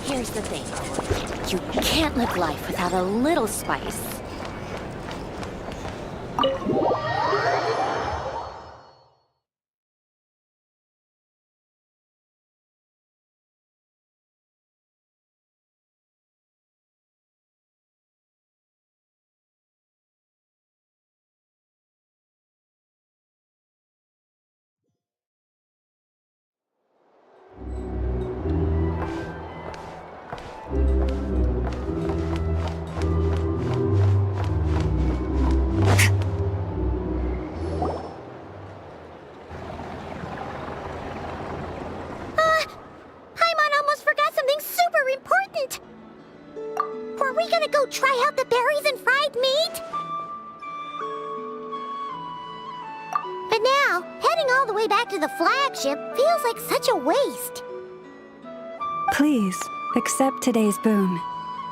Here's the thing. You can't live life without a little spice. Try out the berries and fried meat? But now, heading all the way back to the flagship feels like such a waste. Please, accept today's boon.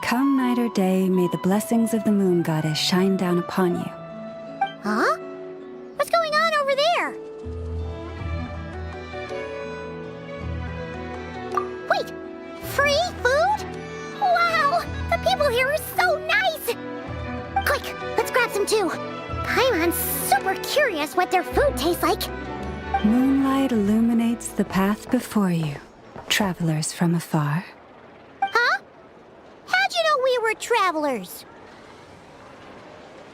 Come night or day, may the blessings of the moon goddess shine down upon you. Huh? What's going on over there? Wait, free food? Wow, the people here are so nice! Quick, let's grab some too. Paimon's super curious what their food tastes like. Moonlight illuminates the path before you, travelers from afar. Huh? How'd you know we were travelers?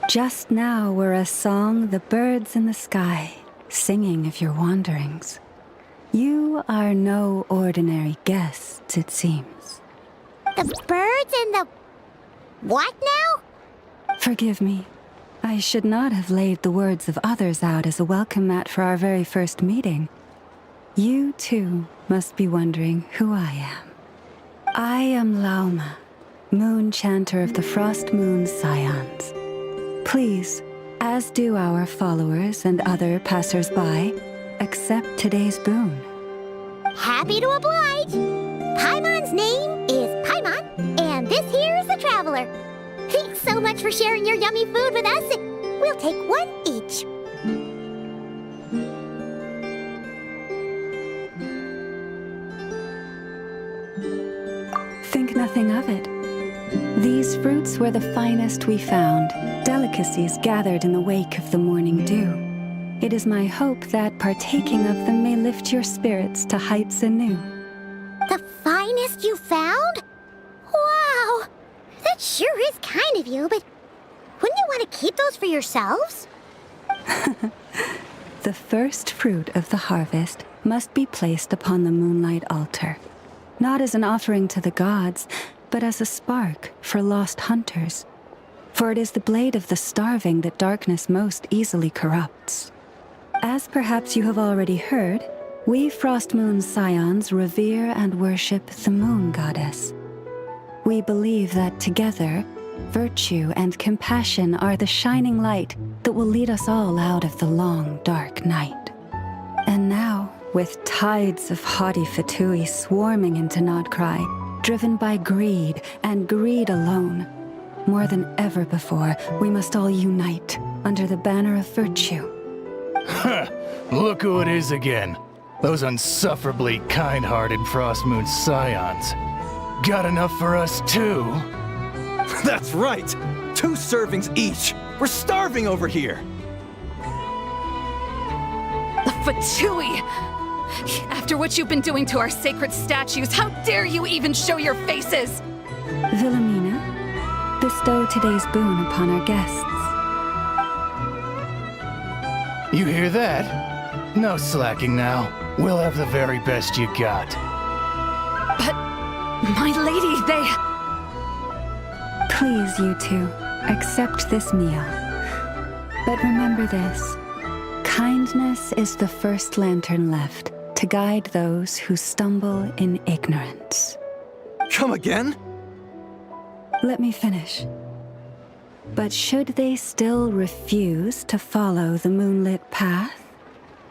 Just now were a song the birds in the sky, singing of your wanderings. You are no ordinary guests, it seems. The birds and the... what now? Forgive me. I should not have laid the words of others out as a welcome mat for our very first meeting. You, too, must be wondering who I am. I am Lauma, moon chanter of the Frost Moon Scions. Please, as do our followers and other passers-by, accept today's boon. Happy to oblige. Paimon's name is Paimon, and this here's the traveler. Thanks so much for sharing your yummy food with us. We'll take one each. Think nothing of it. These fruits were the finest we found, delicacies gathered in the wake of the morning dew. It is my hope that partaking of them may lift your spirits to heights anew. The finest you found? Wow! That sure is kind of you, but wouldn't you want to keep those for yourselves? The first fruit of the harvest must be placed upon the moonlight altar, not as an offering to the gods, but as a spark for lost hunters. For it is the blade of the starving that darkness most easily corrupts. As perhaps you have already heard, we Frost Moon Scions revere and worship the moon goddess. We believe that together, virtue and compassion are the shining light that will lead us all out of the long, dark night. And now, with tides of haughty Fatui swarming into Nodkrai, driven by greed and greed alone, more than ever before, we must all unite under the banner of virtue. Look who it is again. Those unsufferably kind-hearted Frost Moon Scions. Got enough for us too? That's right! 2 servings each! We're starving over here! The Fatui! After what you've been doing to our sacred statues, how dare you even show your faces! Wilhelmina, bestow today's boon upon our guests. You hear that? No slacking now. We'll have the very best you got. But, my lady, they... Please, you two, accept this meal. But remember this. Kindness is the first lantern left to guide those who stumble in ignorance. Come again? Let me finish. But should they still refuse to follow the moonlit path,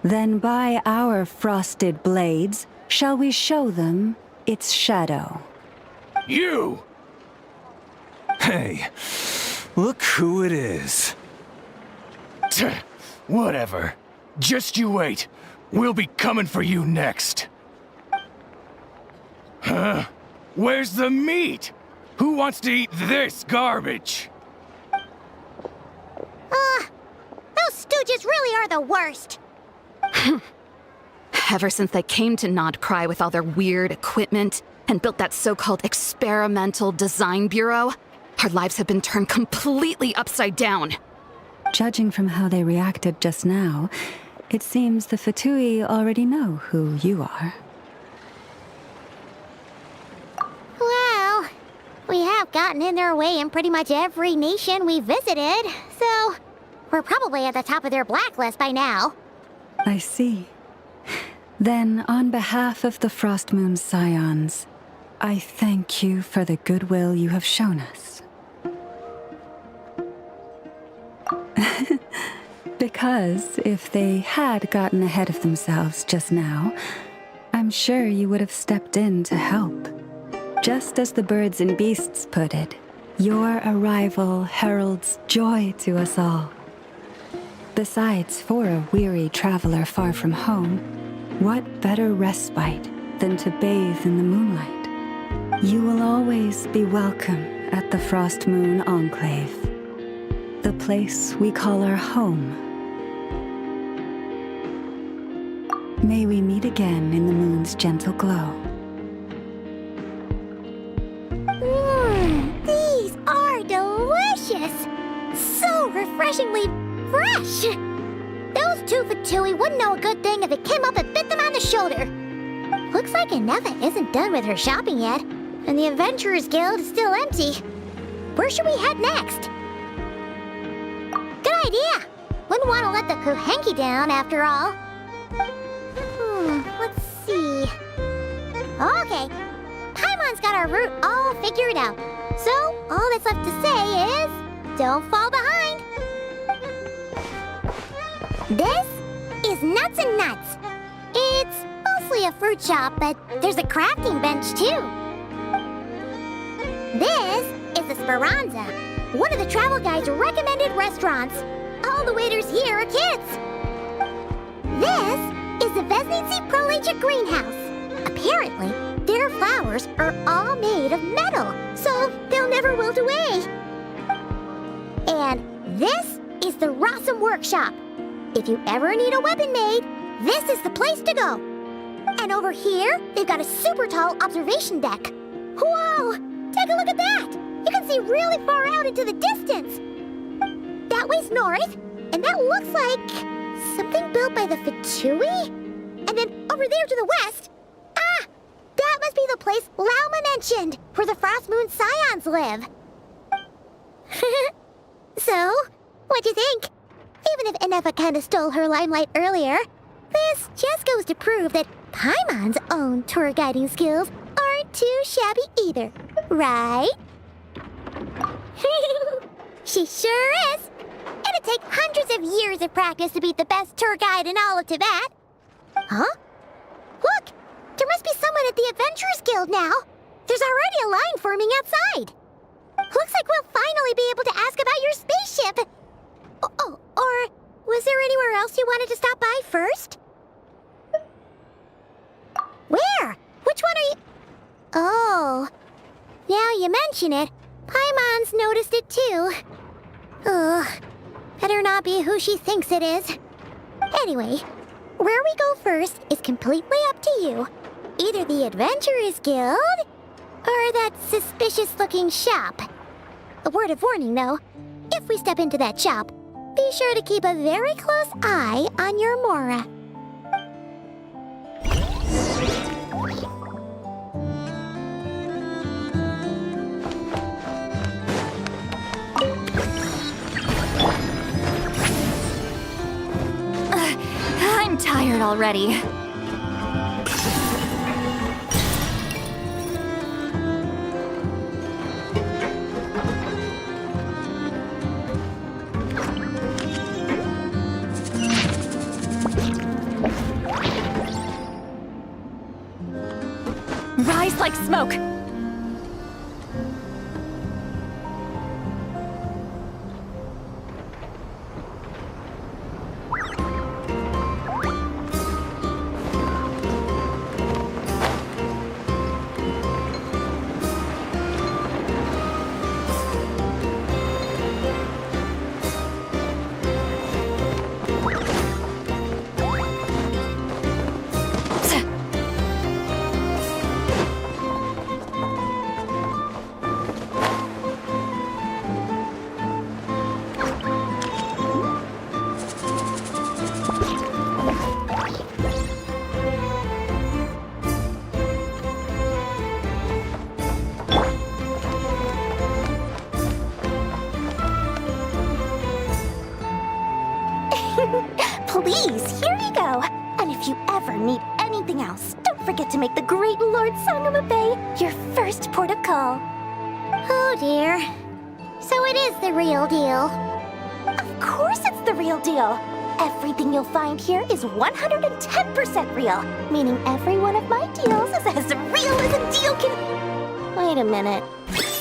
then by our frosted blades shall we show them its shadow. You! Hey, look who it is. Whatever. Just you wait. We'll be coming for you next. Huh? Where's the meat? Who wants to eat this garbage? Those stooges really are the worst. Ever since they came to nodkrai with all their weird equipment and built that so-called experimental design bureau, our lives have been turned completely upside down. Judging from how they reacted just now, it seems the Fatui already know who you are. Well, we have gotten in their way in pretty much every nation we visited, so we're probably at the top of their blacklist by now. I see. Then, on behalf of the Frostmoon Scions, I thank you for the goodwill you have shown us. Because if they had gotten ahead of themselves just now, I'm sure you would have stepped in to help. Just as the birds and beasts put it, your arrival heralds joy to us all. Besides, for a weary traveler far from home, what better respite than to bathe in the moonlight? You will always be welcome at the Frostmoon Enclave, the place we call our home. May we meet again in the moon's gentle glow. These are delicious! So refreshingly fresh! Those two Fatui wouldn't know a good thing if it came up and bit them on the shoulder. Looks like Ineva isn't done with her shopping yet, and the Adventurers Guild is still empty. Where should we head next? Good idea! Wouldn't want to let the Kuhenki down, after all. Let's see. Okay, Paimon's got our route all figured out. So, all that's left to say is, don't fall behind. This is Nuts and Nuts. It's mostly a fruit shop, but there's a crafting bench too. This is the Speranza, one of the travel guide's recommended restaurants. All the waiters here are kids. This is the Vesnici Prolegia greenhouse. Apparently, their flowers are all made of metal, so they'll never wilt away. And this is the Rossum Workshop. If you ever need a weapon made, this is the place to go. And over here, they've got a super tall observation deck. Whoa! Take a look at that! You can see really far out into the distance. That way's north, and that looks like something built by the Fatui? And then over there to the west, that must be the place Lauma mentioned, where the Frostmoon Scions live. So, what'd you think? Even if Ineva kinda stole her limelight earlier, this just goes to prove that Paimon's own tour guiding skills aren't too shabby either, right? She sure is! It'd take hundreds of years of practice to beat the best tour guide in all of Tibet. Huh? Look! There must be someone at the Adventurers Guild now. There's already a line forming outside. Looks like we'll finally be able to ask about your spaceship. Or was there anywhere else you wanted to stop by first? Where? Which one are you... Oh, now you mention it, Paimon's noticed it too. Ugh, better not be who she thinks it is. Anyway, where we go first is completely up to you. Either the Adventurers Guild, or that suspicious-looking shop. A word of warning, though. If we step into that shop, be sure to keep a very close eye on your Mora. I'm tired already. Rise like smoke! Please, here you go. And if you ever need anything else, don't forget to make the great Lord Sangama Bay your first port of call. Oh dear. So it is the real deal. Of course it's the real deal. Everything you'll find here is 110% real, meaning every one of my deals is as real as a deal can... Wait a minute.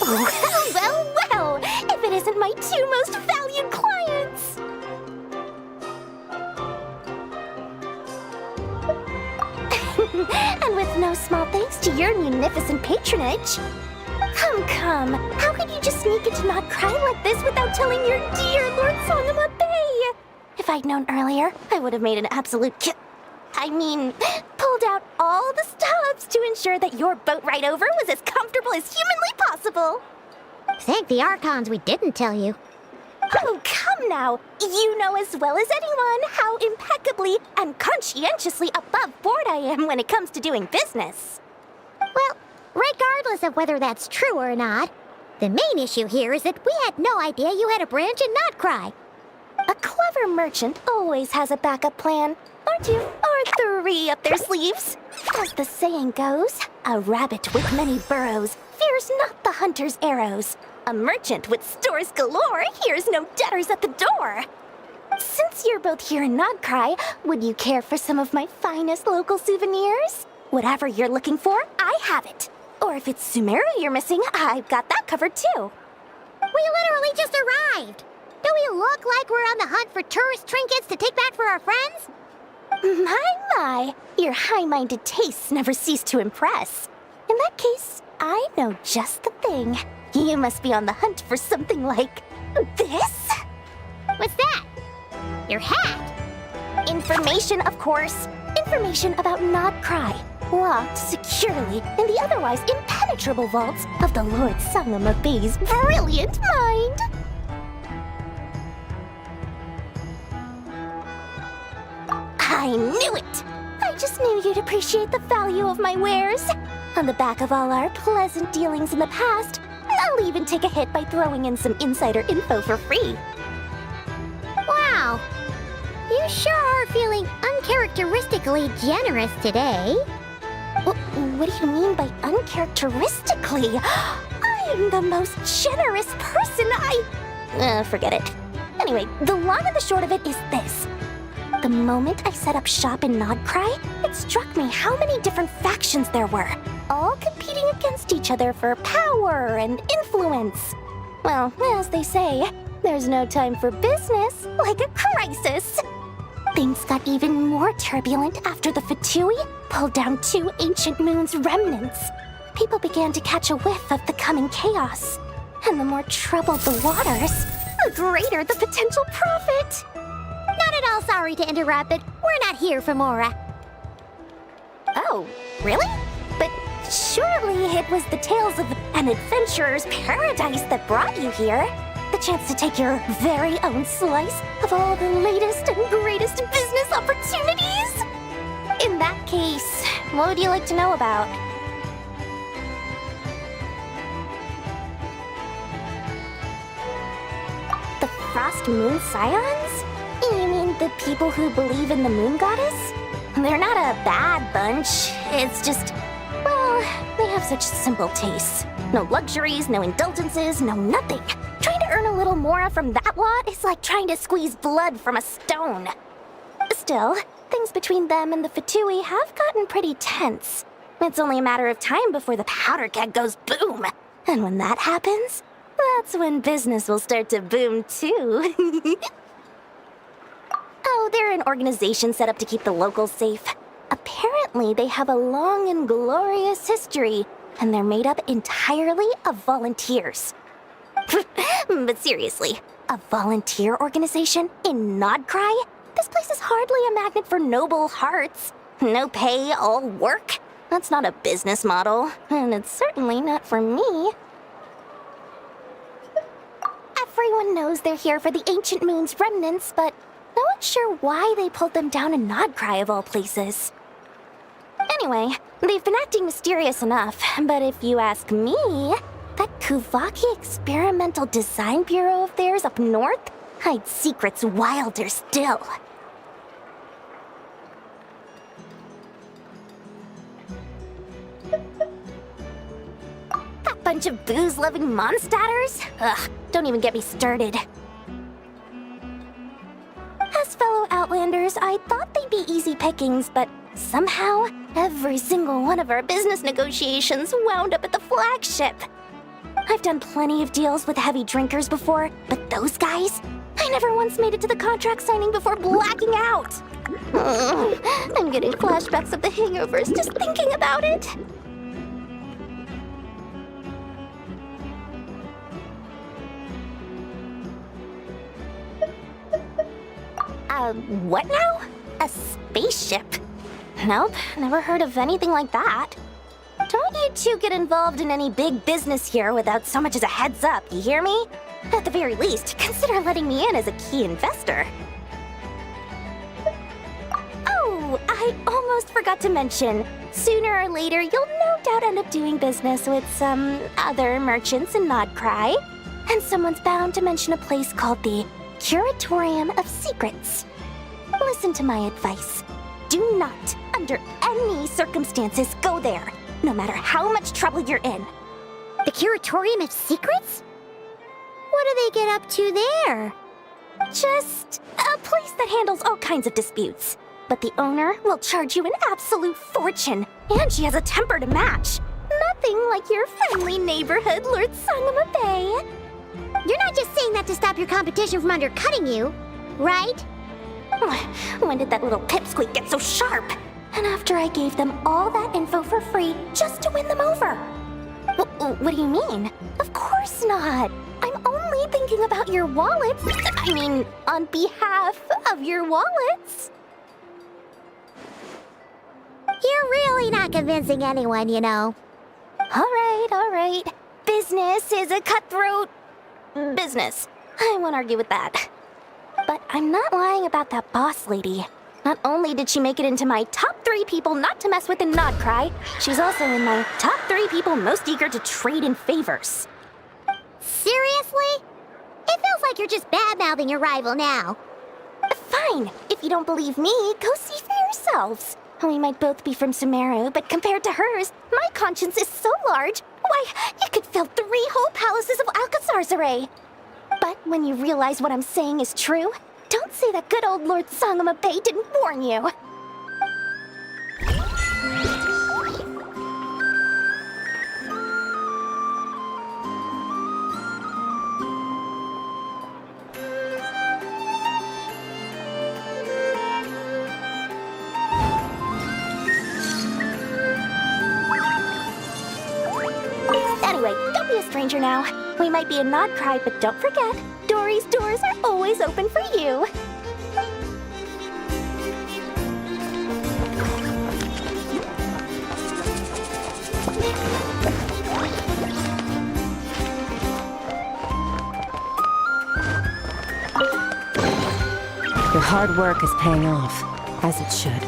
Well, if it isn't my two most valued clients! And with no small thanks to your munificent patronage. Come, how could you just sneak into Nodkrai like this without telling your dear Lord Sangama Bay? If I'd known earlier, I would have made an absolute pulled out all the stops to ensure that your boat ride over was as comfortable as humanly possible. Thank the Archons we didn't tell you. Oh, come now. You know as well as anyone how impeccably and conscientiously above board I am when it comes to doing business. Well, regardless of whether that's true or not, the main issue here is that we had no idea you had a branch in Nodkrai. A clever merchant always has a backup plan, or two, or three up their sleeves. As the saying goes, a rabbit with many burrows fears not the hunter's arrows. A merchant with stores galore hears no debtors at the door. Since you're both here in Nodkrai, would you care for some of my finest local souvenirs? Whatever you're looking for, I have it. Or if it's Sumeru you're missing, I've got that covered too. We literally just arrived. Do we look like we're on the hunt for tourist trinkets to take back for our friends? My, your high-minded tastes never cease to impress. In that case, I know just the thing. You must be on the hunt for something like this? What's that? Your hat? Information, of course. Information about Nodkrai, locked securely in the otherwise impenetrable vaults of the Lord Sangama Bay's brilliant mind. I knew it! I just knew you'd appreciate the value of my wares. On the back of all our pleasant dealings in the past, I'll even take a hit by throwing in some insider info for free. Wow. You sure are feeling uncharacteristically generous today. What do you mean by uncharacteristically? I'm the most generous person forget it. Anyway, the long and the short of it is this. The moment I set up shop in Nodkrai, it struck me how many different factions there were, all competing against each other for power and influence. Well, as they say, there's no time for business like a crisis. Things got even more turbulent after the Fatui pulled down 2 ancient moon's remnants. People began to catch a whiff of the coming chaos. And the more troubled the waters, the greater the potential profit. Not at all sorry to interrupt, but we're not here for Mora. Oh, really? But surely it was the tales of an adventurer's paradise that brought you here. The chance to take your very own slice of all the latest and greatest business opportunities. In that case, what would you like to know about? The Frost Moon Scions? You mean the people who believe in the moon goddess? They're not a bad bunch. It's just, well, they have such simple tastes. No luxuries, no indulgences, no nothing. Trying to earn a little more from that lot is like trying to squeeze blood from a stone. Still, things between them and the Fatui have gotten pretty tense. It's only a matter of time before the powder keg goes boom. And when that happens, that's when business will start to boom too. Oh, they're an organization set up to keep the locals safe. Apparently, they have a long and glorious history, and they're made up entirely of volunteers. But seriously, a volunteer organization in Nodkrai? This place is hardly a magnet for noble hearts. No pay, all work. That's not a business model, and it's certainly not for me. Everyone knows they're here for the Ancient Moon's remnants, but no one's sure why they pulled them down in Nodkrai of all places. Anyway, they've been acting mysterious enough, but if you ask me, that Kuvaki Experimental Design Bureau of theirs up north, hide secrets wilder still. That bunch of booze-loving monsters? Ugh, don't even get me started. As fellow Outlanders, I thought they'd be easy pickings, but somehow, every single one of our business negotiations wound up at the flagship. I've done plenty of deals with heavy drinkers before, but those guys? I never once made it to the contract signing before blacking out. I'm getting flashbacks of the hangovers just thinking about it. What now? A spaceship? Nope, never heard of anything like that. Don't you two get involved in any big business here without so much as a heads up, you hear me? At the very least, consider letting me in as a key investor. Oh, I almost forgot to mention. Sooner or later, you'll no doubt end up doing business with some other merchants in nodkrai. And someone's bound to mention a place called the Curatorium of Secrets. Listen to my advice. Do not, under any circumstances, go there, no matter how much trouble you're in. The Curatorium of Secrets? What do they get up to there? Just a place that handles all kinds of disputes. But the owner will charge you an absolute fortune, and she has a temper to match. Nothing like your friendly neighborhood Lord Sangama Bay. You're not just saying that to stop your competition from undercutting you, right? When did that little pipsqueak get so sharp? And after I gave them all that info for free just to win them over. What do you mean? Of course not. I'm only thinking about your wallets. I mean, on behalf of your wallets. You're really not convincing anyone, you know. All right. Business is a cutthroat business. I won't argue with that. But I'm not lying about that boss lady. Not only did she make it into my top 3 people not to mess with in nodkrai, she's also in my top 3 people most eager to trade in favors. Seriously? It feels like you're just bad-mouthing your rival now. Fine. If you don't believe me, go see for yourselves. We might both be from Sumeru, but compared to hers, my conscience is so large, why, you could fill 3 whole palaces of Alcazar's array. But when you realize what I'm saying is true, don't say that good old Lord Sangama Bay didn't warn you. Anyway, don't be a stranger now. We might be a nodkrai, but don't forget, Dory's doors are always open for you. Your hard work is paying off, as it should.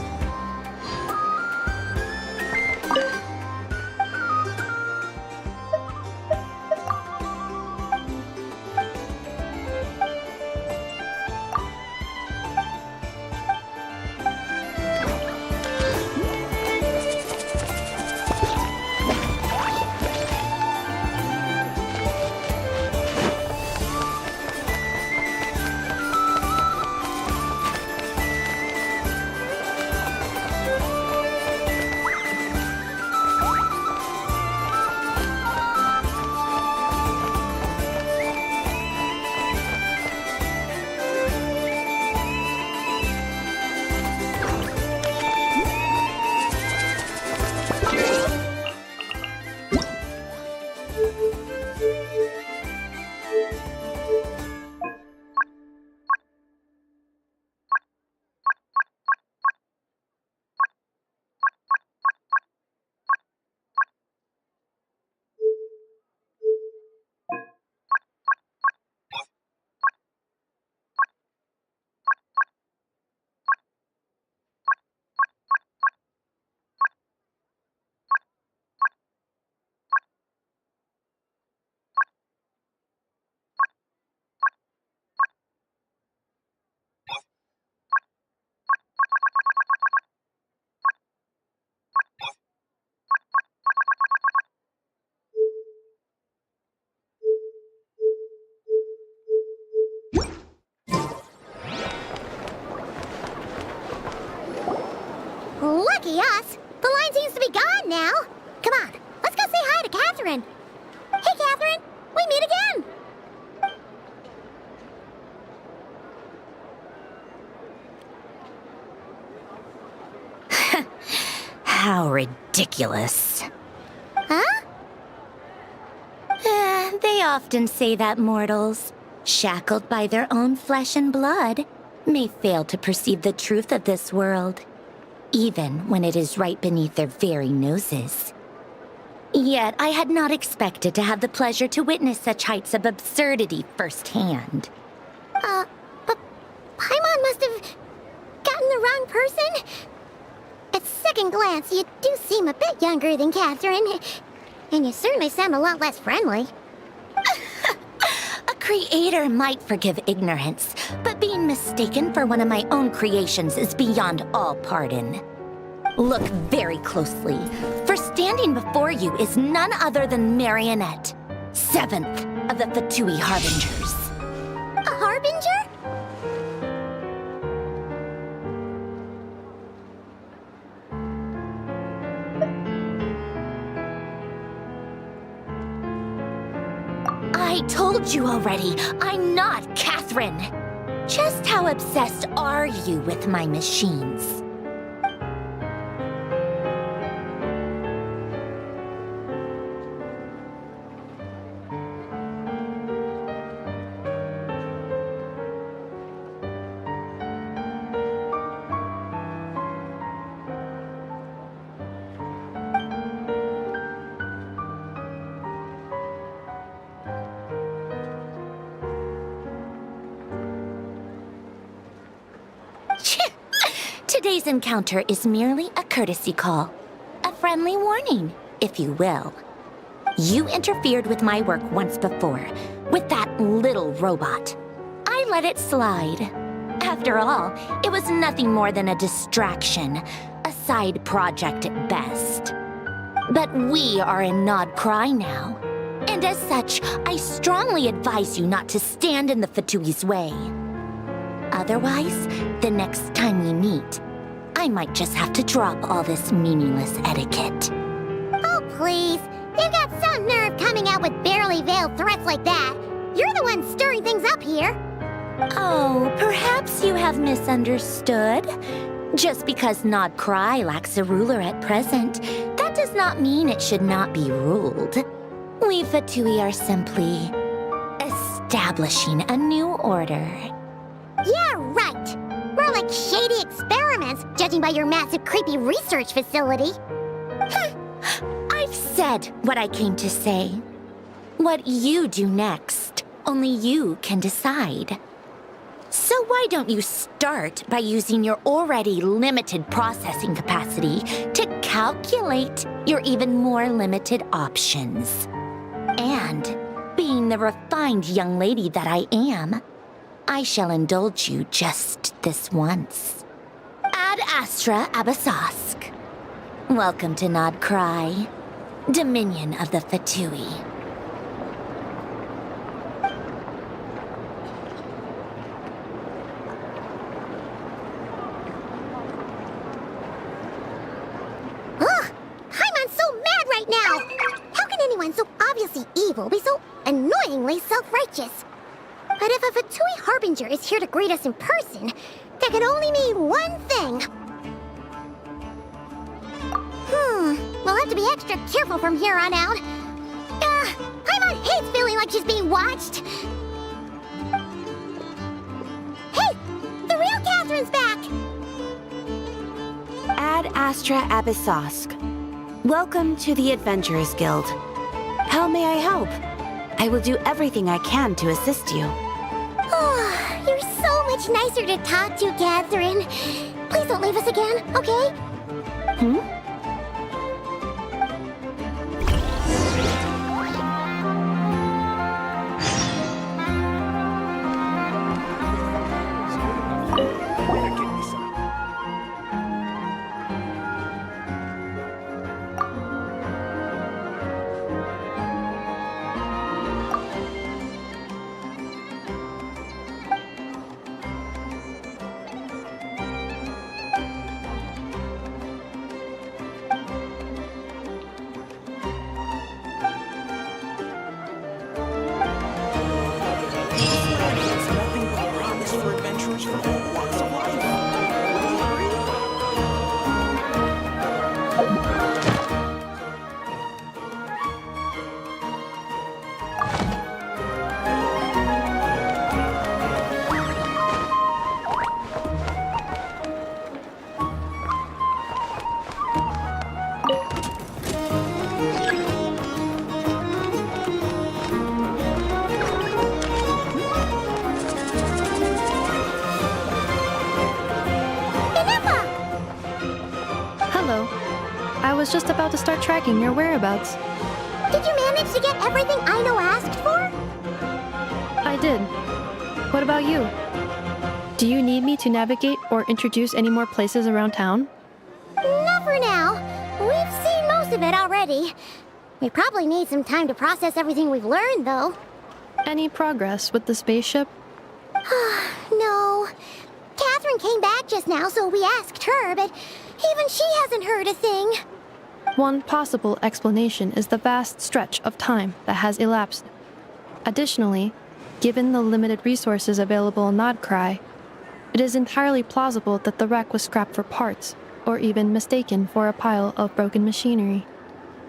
Lucky us. The line seems to be gone now. Come on, let's go say hi to Catherine. Hey, Catherine, we meet again. How ridiculous. Huh? They often say that mortals, shackled by their own flesh and blood, may fail to perceive the truth of this world, even when it is right beneath their very noses. Yet I had not expected to have the pleasure to witness such heights of absurdity firsthand. But Paimon must have gotten the wrong person. At second glance, you do seem a bit younger than Catherine, and you certainly sound a lot less friendly. A creator might forgive ignorance, but being mistaken for one of my own creations is beyond all pardon. Look very closely, for standing before you is none other than Marionette, 7th of the Fatui Harbingers. A harbinger? I told you already, I'm not Catherine. Just how obsessed are you with my machines? Today's encounter is merely a courtesy call. A friendly warning, if you will. You interfered with my work once before, with that little robot. I let it slide. After all, it was nothing more than a distraction, a side project at best. But we are in nodkrai now, and as such, I strongly advise you not to stand in the Fatui's way. Otherwise, the next time we meet, I might just have to drop all this meaningless etiquette. Oh, please. You've got some nerve coming out with barely veiled threats like that. You're the one stirring things up here. Oh, perhaps you have misunderstood. Just because nodkrai lacks a ruler at present, that does not mean it should not be ruled. We Fatui are simply establishing a new order. Yeah, right. More like shady experiments, judging by your massive, creepy research facility. I've said what I came to say. What you do next, only you can decide. So why don't you start by using your already limited processing capacity to calculate your even more limited options? And, being the refined young lady that I am, I shall indulge you just this once. Ad Astra Abasask. Welcome to nodkrai, Dominion of the Fatui. Ugh! Paimon's so mad right now! How can anyone so obviously evil be so annoyingly self-righteous? But if a Fatui Harbinger is here to greet us in person, that can only mean one thing. We'll have to be extra careful from here on out. Paimon hates feeling like she's being watched. Hey! The real Catherine's back! Ad Astra Abyssosque. Welcome to the Adventurers Guild. How may I help? I will do everything I can to assist you. Oh, you're so much nicer to talk to, Catherine. Please don't leave us again, okay? was just about to start tracking your whereabouts. Did you manage to get everything Aino asked for? I did. What about you? Do you need me to navigate or introduce any more places around town? Not for now. We've seen most of it already. We probably need some time to process everything we've learned, though. Any progress with the spaceship? No. Catherine came back just now, so we asked her, but even she hasn't heard a thing. One possible explanation is the vast stretch of time that has elapsed. Additionally, given the limited resources available in nodkrai, it is entirely plausible that the wreck was scrapped for parts, or even mistaken for a pile of broken machinery.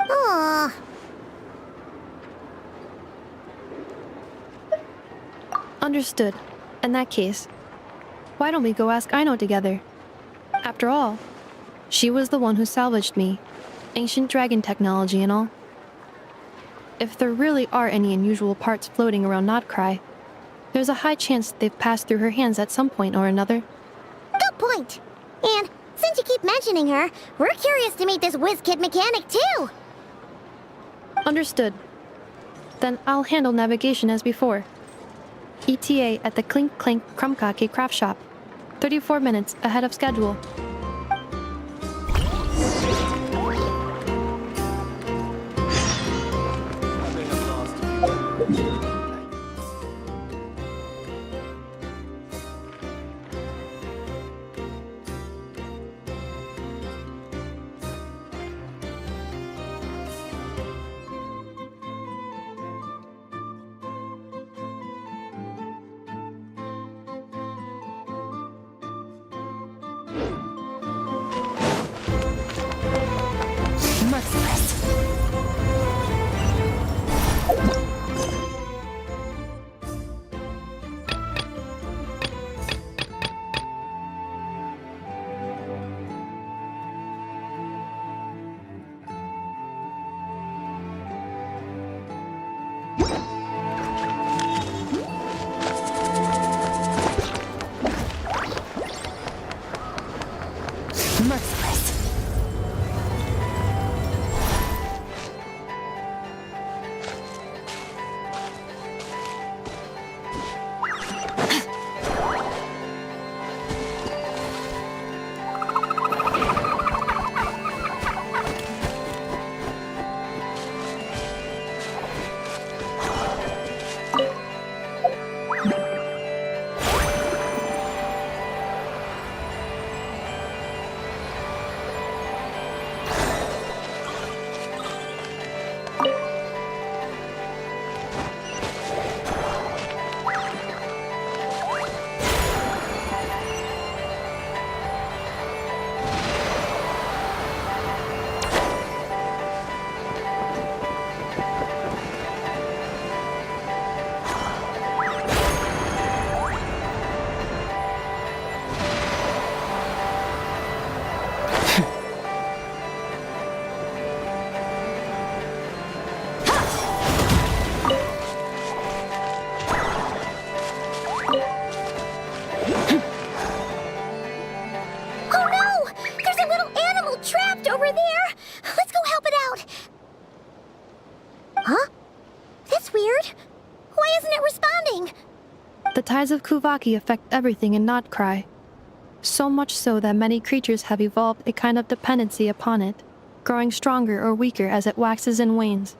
Aww. Understood. In that case, why don't we go ask Aino together? After all, she was the one who salvaged me, ancient dragon technology and all. If there really are any unusual parts floating around nodkrai, there's a high chance they've passed through her hands at some point or another. Good point. And since you keep mentioning her, we're curious to meet this whiz-kid mechanic, too. Understood. Then I'll handle navigation as before. ETA at the Clink Clank Krumkake craft shop. 34 minutes ahead of schedule. The tides of Kuvaki affect everything in nodkrai, so much so that many creatures have evolved a kind of dependency upon it, growing stronger or weaker as it waxes and wanes.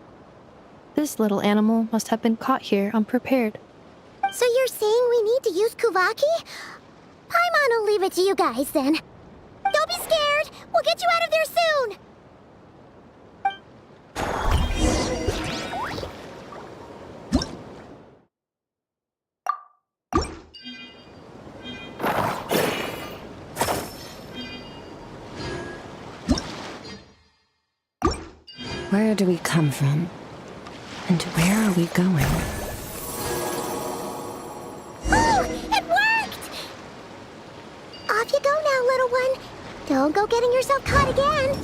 This little animal must have been caught here unprepared. So you're saying we need to use Kuvaki? Paimon will leave it to you guys then. Don't be scared! We'll get you out of there soon! Where do we come from? And where are we going? Oh! It worked! Off you go now, little one. Don't go getting yourself caught again.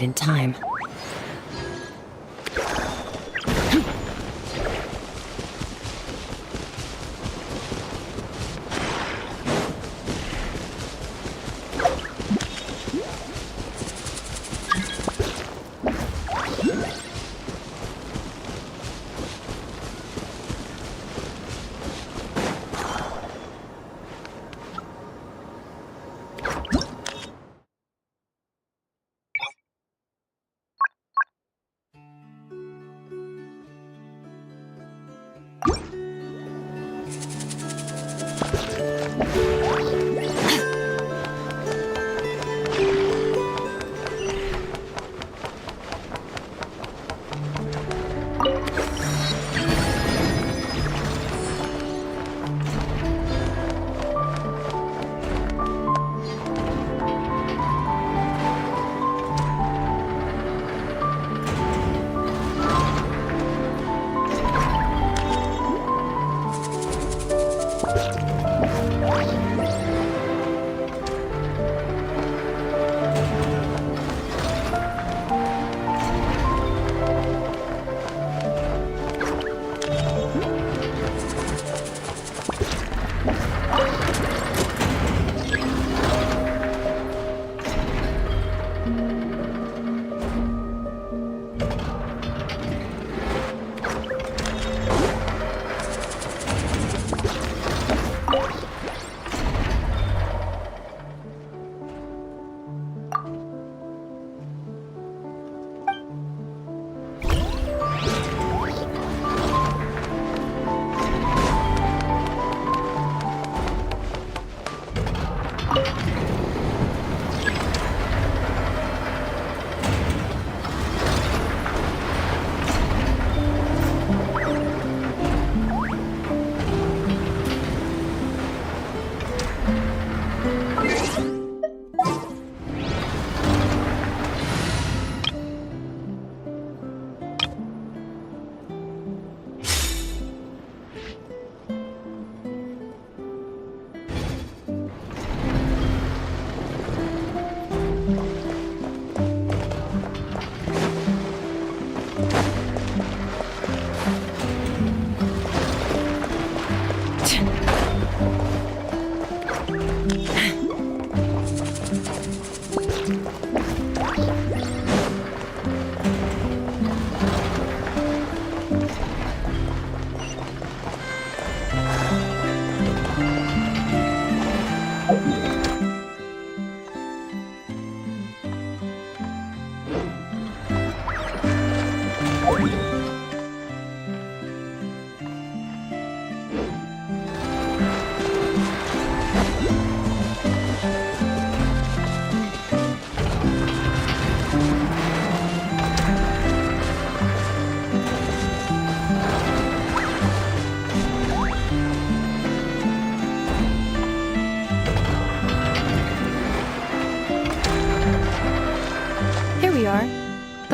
right in time.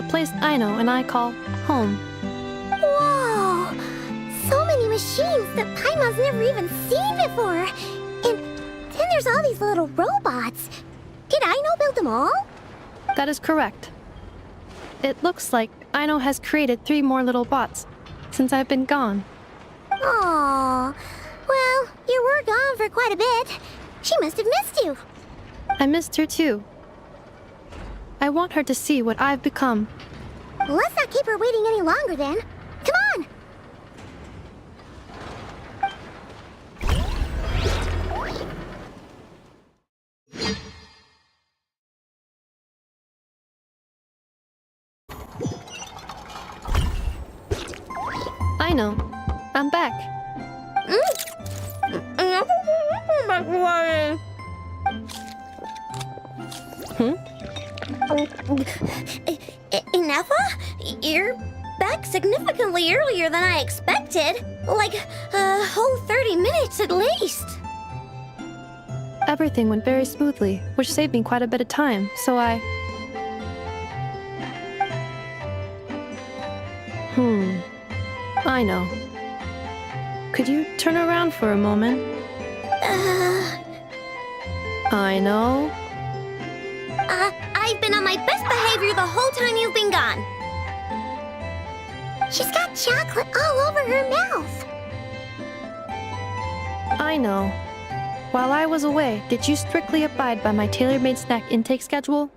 place I know and I call home. Whoa! So many machines that Paimon's never even seen before! And then there's all these little robots. Did Aino build them all? That is correct. It looks like Aino has created 3 more little bots since I've been gone. Aww. Well, you were gone for quite a bit. She must have missed you. I missed her too. I want her to see what I've become. Let's not keep her waiting any longer then. Come on! I know. I'm back. Inappa? You're back significantly earlier than I expected. Like a whole 30 minutes at least. Everything went very smoothly, which saved me quite a bit of time, so I know. Could you turn around for a moment? I know. I've been on my best behavior the whole time you've been gone. She's got chocolate all over her mouth. I know. While I was away, did you strictly abide by my tailor-made snack intake schedule?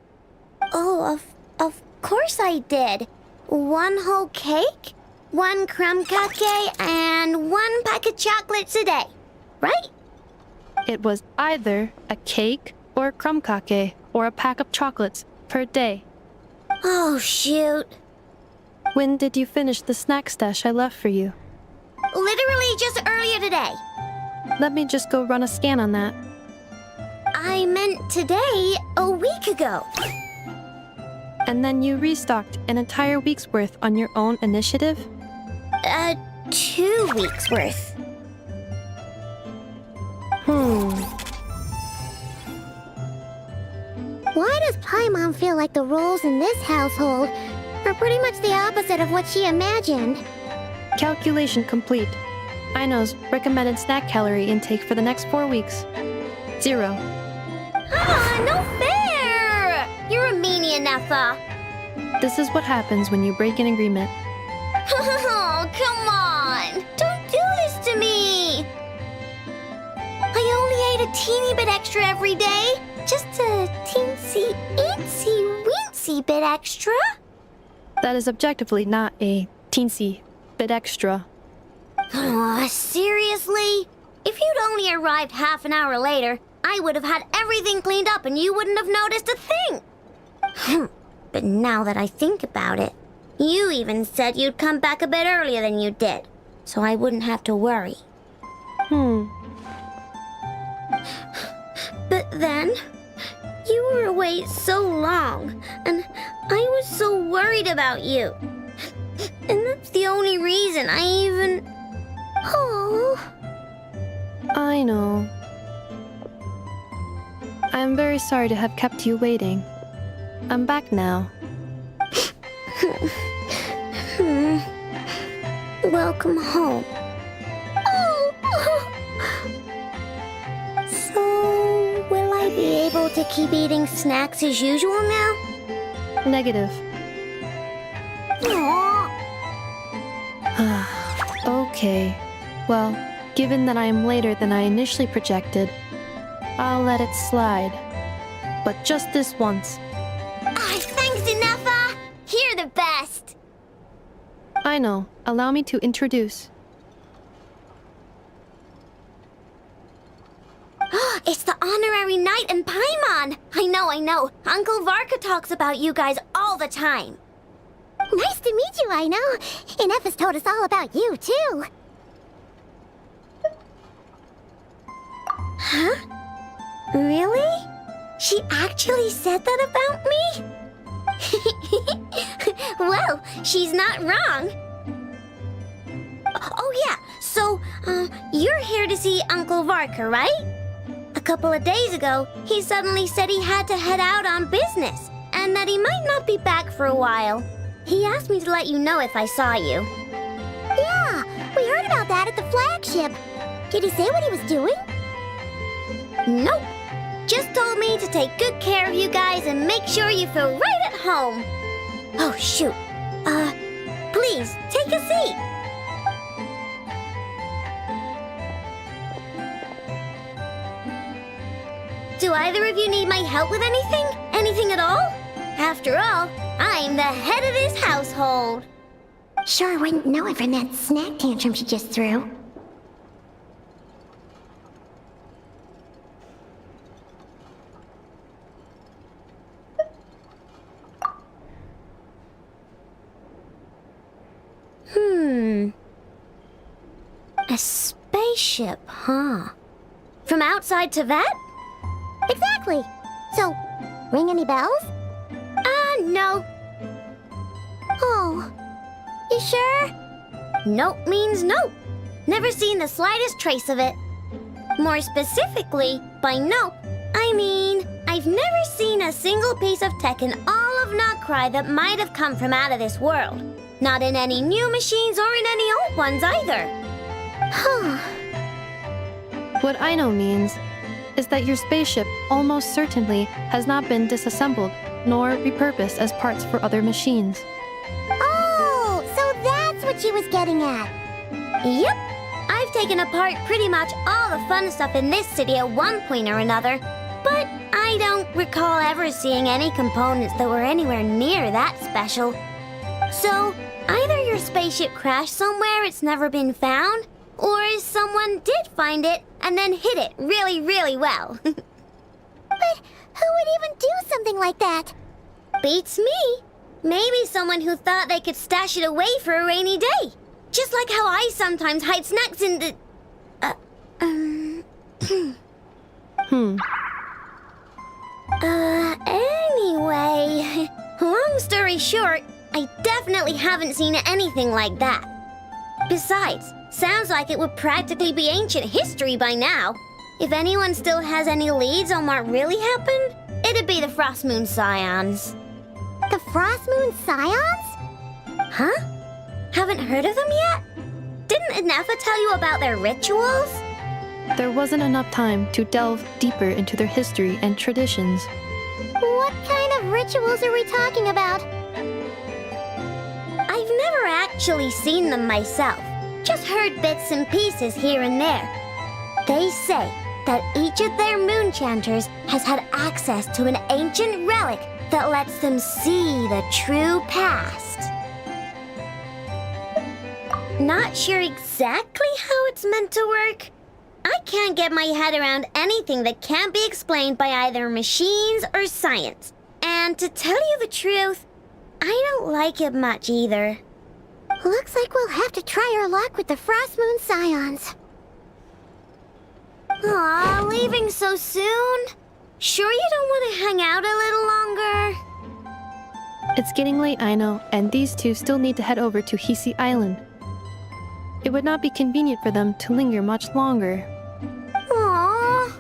Oh, of course I did. 1 whole cake, 1 crumb cupcake, and 1 pack of chocolates a day, right? It was either a cake or a crumb cake or a pack of chocolates per day. Oh, shoot. When did you finish the snack stash I left for you? Literally just earlier today. Let me just go run a scan on that. I meant today, a week ago. And then you restocked an entire week's worth on your own initiative? 2 weeks worth. Why does Paimon feel like the roles in this household are pretty much the opposite of what she imagined? Calculation complete. Aino's recommended snack calorie intake for the next 4 weeks. 0. No fair! You're a meanie, Nefa. This is what happens when you break an agreement. Oh, come on! Don't do this to me! I only ate a teeny bit extra every day. Just a teensy, eensy, weensy bit extra. That is objectively not a teensy bit extra. Oh, seriously? If you'd only arrived half an hour later, I would have had everything cleaned up and you wouldn't have noticed a thing. But now that I think about it, you even said you'd come back a bit earlier than you did, so I wouldn't have to worry. But then, you were away so long, and I was so worried about you. And that's the only reason I even... Oh... I know. I'm very sorry to have kept you waiting. I'm back now. Welcome home. Oh! So, will I be able to keep eating snacks as usual now? Negative. Aww. Okay. Well, given that I am later than I initially projected, I'll let it slide. But just this once. Thanks, Nefa! You're the best! I know. Allow me to introduce. It's the honorary knight and Paimon! I know. Uncle Varka talks about you guys all the time. Nice to meet you, I know. Nefa's told us all about you, too. Huh? Really? She actually said that about me? Well, she's not wrong. Oh yeah, so, you're here to see Uncle Varka, right? A couple of days ago, he suddenly said he had to head out on business, and that he might not be back for a while. He asked me to let you know if I saw you. Yeah, we heard about that at the flagship. Did he say what he was doing? Nope. Just told me to take good care of you guys and make sure you feel right at home. Oh, shoot. Please, take a seat. Do either of you need my help with anything? Anything at all? After all, I'm the head of this household. Sure wouldn't know it from that snack tantrum she just threw. A spaceship, huh? From outside to that? Exactly. So, ring any bells? No. Oh, you sure? Nope means nope. Never seen the slightest trace of it. More specifically, by nope, I mean, I've never seen a single piece of tech in all of Nodkrai that might have come from out of this world. Not in any new machines or in any old ones either. What Aino means is that your spaceship almost certainly has not been disassembled nor repurposed as parts for other machines. Oh, so that's what she was getting at. Yep. I've taken apart pretty much all the fun stuff in this city at one point or another, but I don't recall ever seeing any components that were anywhere near that special. So, either your spaceship crashed somewhere it's never been found, or someone did find it and then hid it really, really well. But who would even do something like that? Beats me. Maybe someone who thought they could stash it away for a rainy day. Just like how I sometimes hide snacks in the... Anyway... Long story short, I definitely haven't seen anything like that. Besides, sounds like it would practically be ancient history by now. If anyone still has any leads on what really happened, it'd be the Frost Moon Scions. The Frost Moon Scions? Huh? Haven't heard of them yet? Didn't Inefa tell you about their rituals? There wasn't enough time to delve deeper into their history and traditions. What kind of rituals are we talking about? I've never actually seen them myself, just heard bits and pieces here and there. They say that each of their moon chanters has had access to an ancient relic that lets them see the true past. Not sure exactly how it's meant to work. I can't get my head around anything that can't be explained by either machines or science. And to tell you the truth, I don't like it much either. Looks like we'll have to try our luck with the Frost Moon Scions. Aw, leaving so soon? Sure you don't want to hang out a little longer? It's getting late, I know, and these two still need to head over to Hisi Island. It would not be convenient for them to linger much longer. Aww.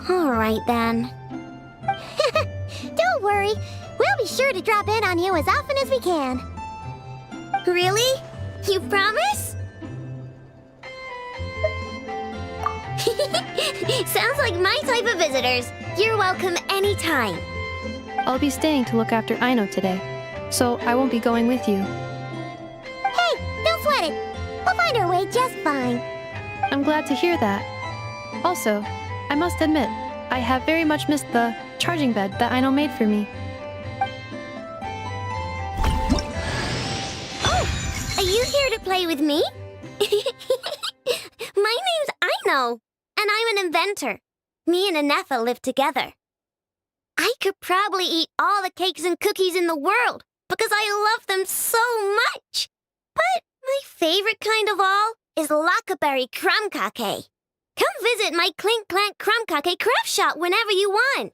All right then. Don't worry, we'll be sure to drop in on you as often as we can. Really? You promise? Sounds like my type of visitors. You're welcome anytime. I'll be staying to look after Aino today, so I won't be going with you. Hey, don't sweat it. We'll find our way just fine. I'm glad to hear that. Also, I must admit, I have very much missed the charging bed that Aino made for me. Oh, are you here to play with me? My name's Aino, and I'm an inventor. Me and Inefa live together. I could probably eat all the cakes and cookies in the world because I love them so much. But my favorite kind of all is Lockaberry Crumb Cake. Come visit my Clink Clank Crumb Cake craft shop whenever you want.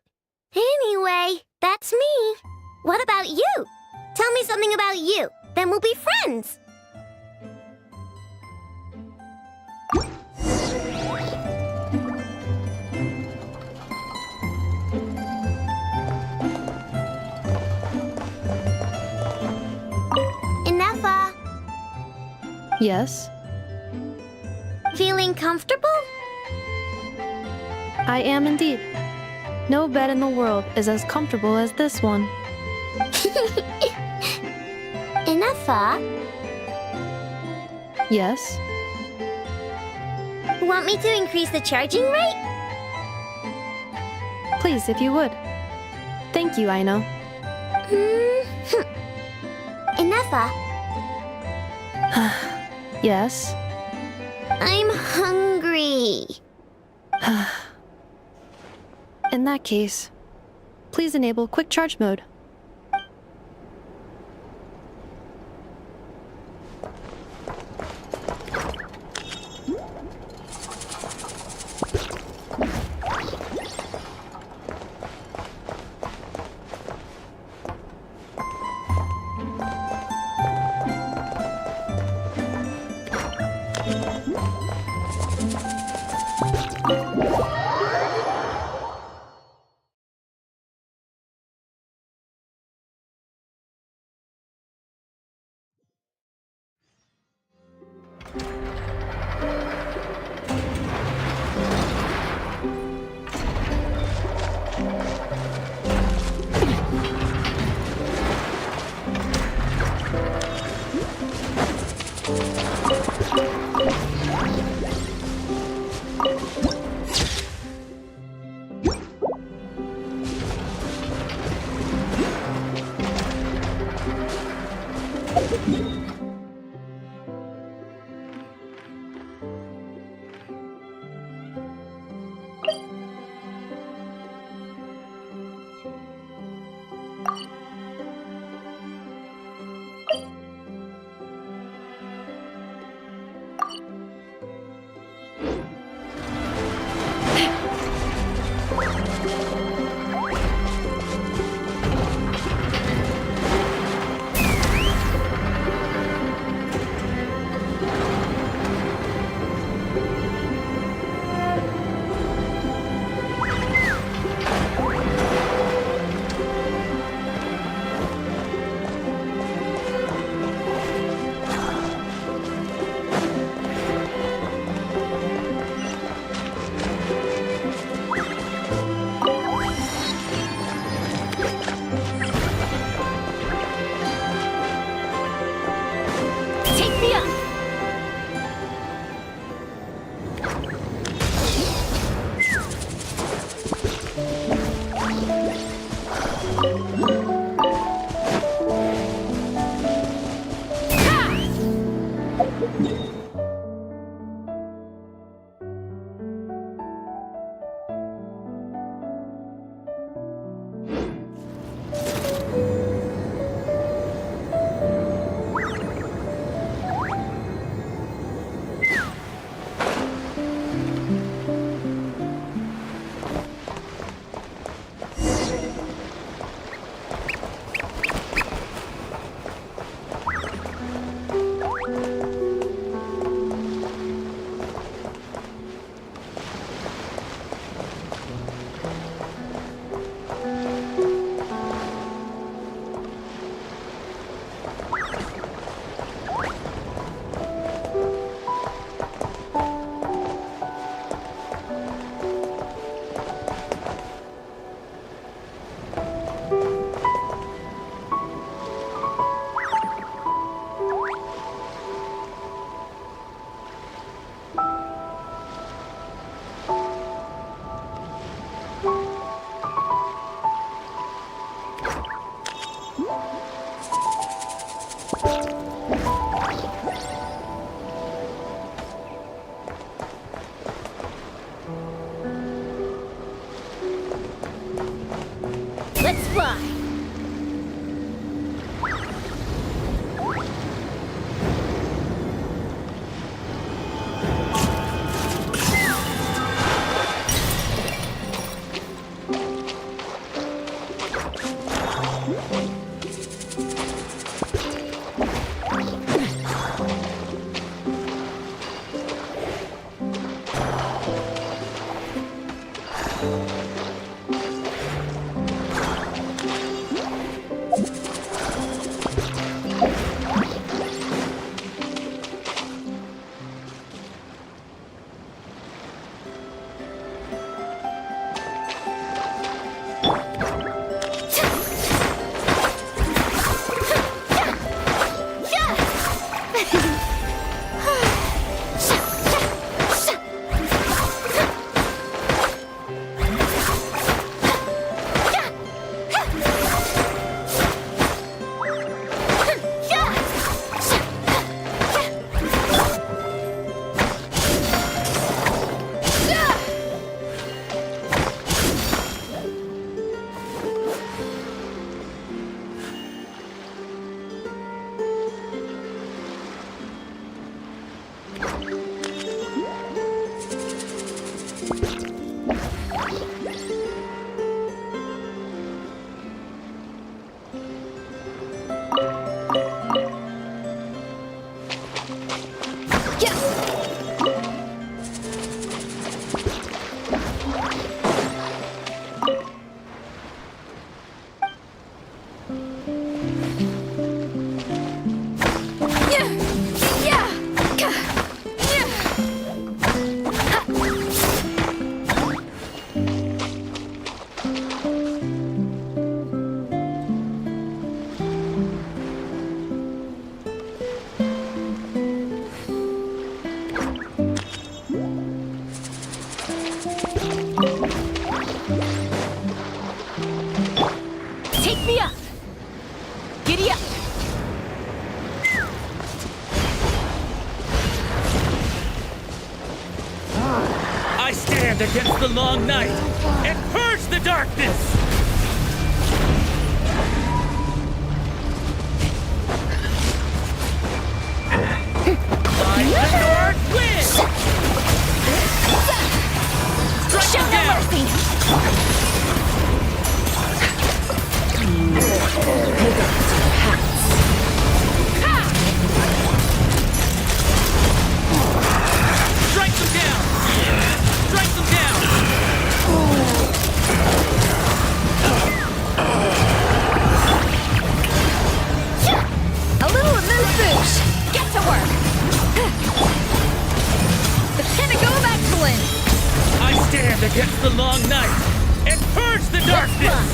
Anyway, that's me. What about you? Tell me something about you, then we'll be friends. Inefa, Yes, feeling comfortable? I am indeed. No bed in the world is as comfortable as this one. Inefa, Yes, want me to increase the charging rate? please if you would. Thank you, Aino. Inefa, Yes. I'm hungry. In that case, please enable quick charge mode. Take me up! Giddy up! stand against the long night and purge the darkness! I, the North, win! Show no mercy! Strike them down! Strike them down! A little amuse-bouche! Get to work! The pinnacle of excellence! I stand against the long night and purge the darkness!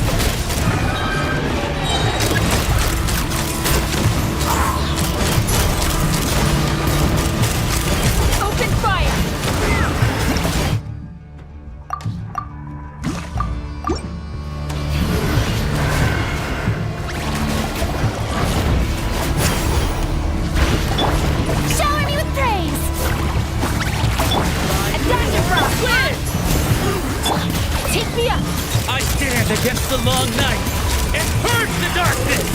Open fire! Shower me with praise! Attack your frost! Take me up! I stand against the long night and purge the darkness!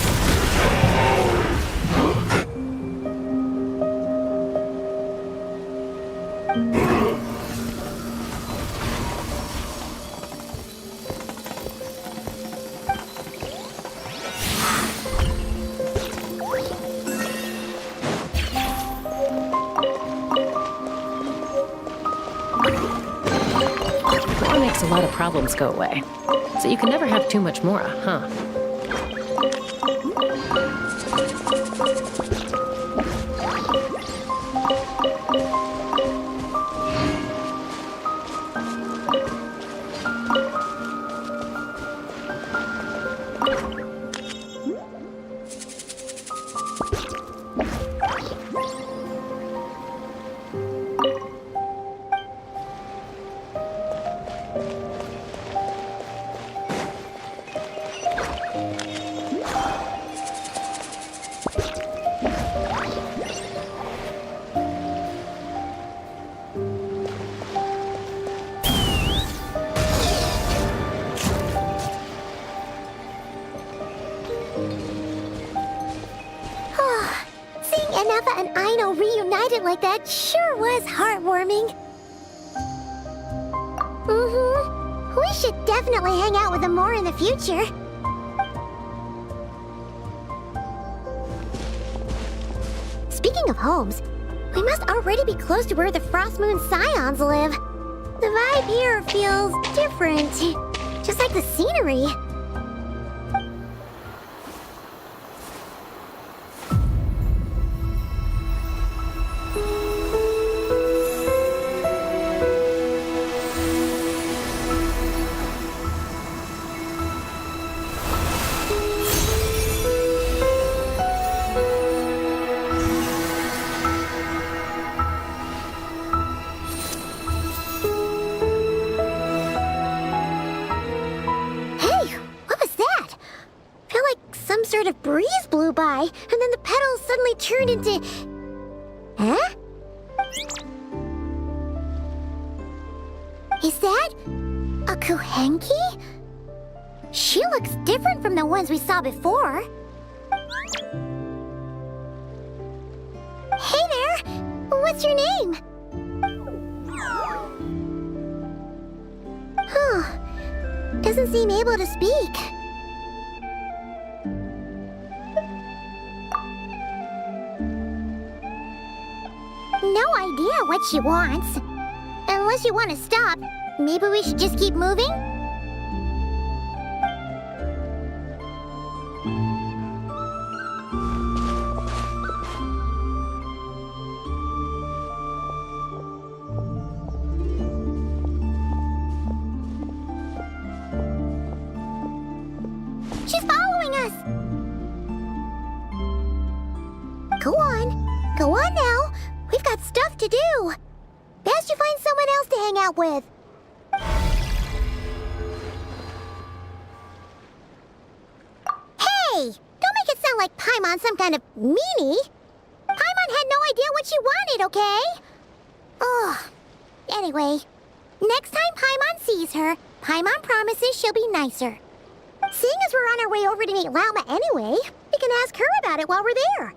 War makes a lot of problems go away. So you can never have too much Mora, huh? Anafa and Aino reunited like that sure was heartwarming. We should definitely hang out with them more in the future. Speaking of homes, we must already be close to where the Frost Moon Scions live. The vibe here feels different, just like the scenery. Sort of breeze blew by, and then the petals suddenly turned into... Huh? Is that a Kuhenki? She looks different from the ones we saw before. Hey there! What's your name? Huh. Doesn't seem able to speak. No idea what she wants. Unless you want to stop, maybe we should just keep moving? She's following us! Go on. Go on now. We've got stuff to do. Best you find someone else to hang out with. Hey! Don't make it sound like Paimon's some kind of meanie. Paimon had no idea what she wanted, okay? Ugh. Anyway, Next time Paimon sees her, Paimon promises she'll be nicer. Seeing as we're on our way over to meet Lauma anyway, we can ask her about it while we're there.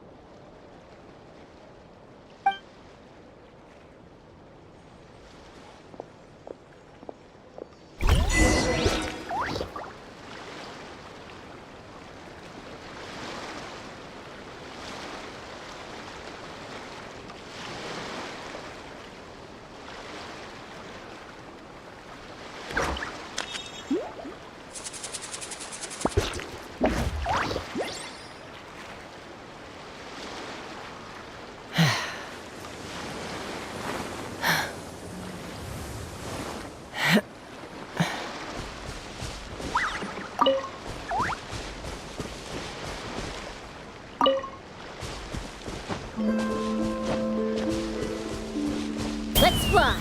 Let's fly.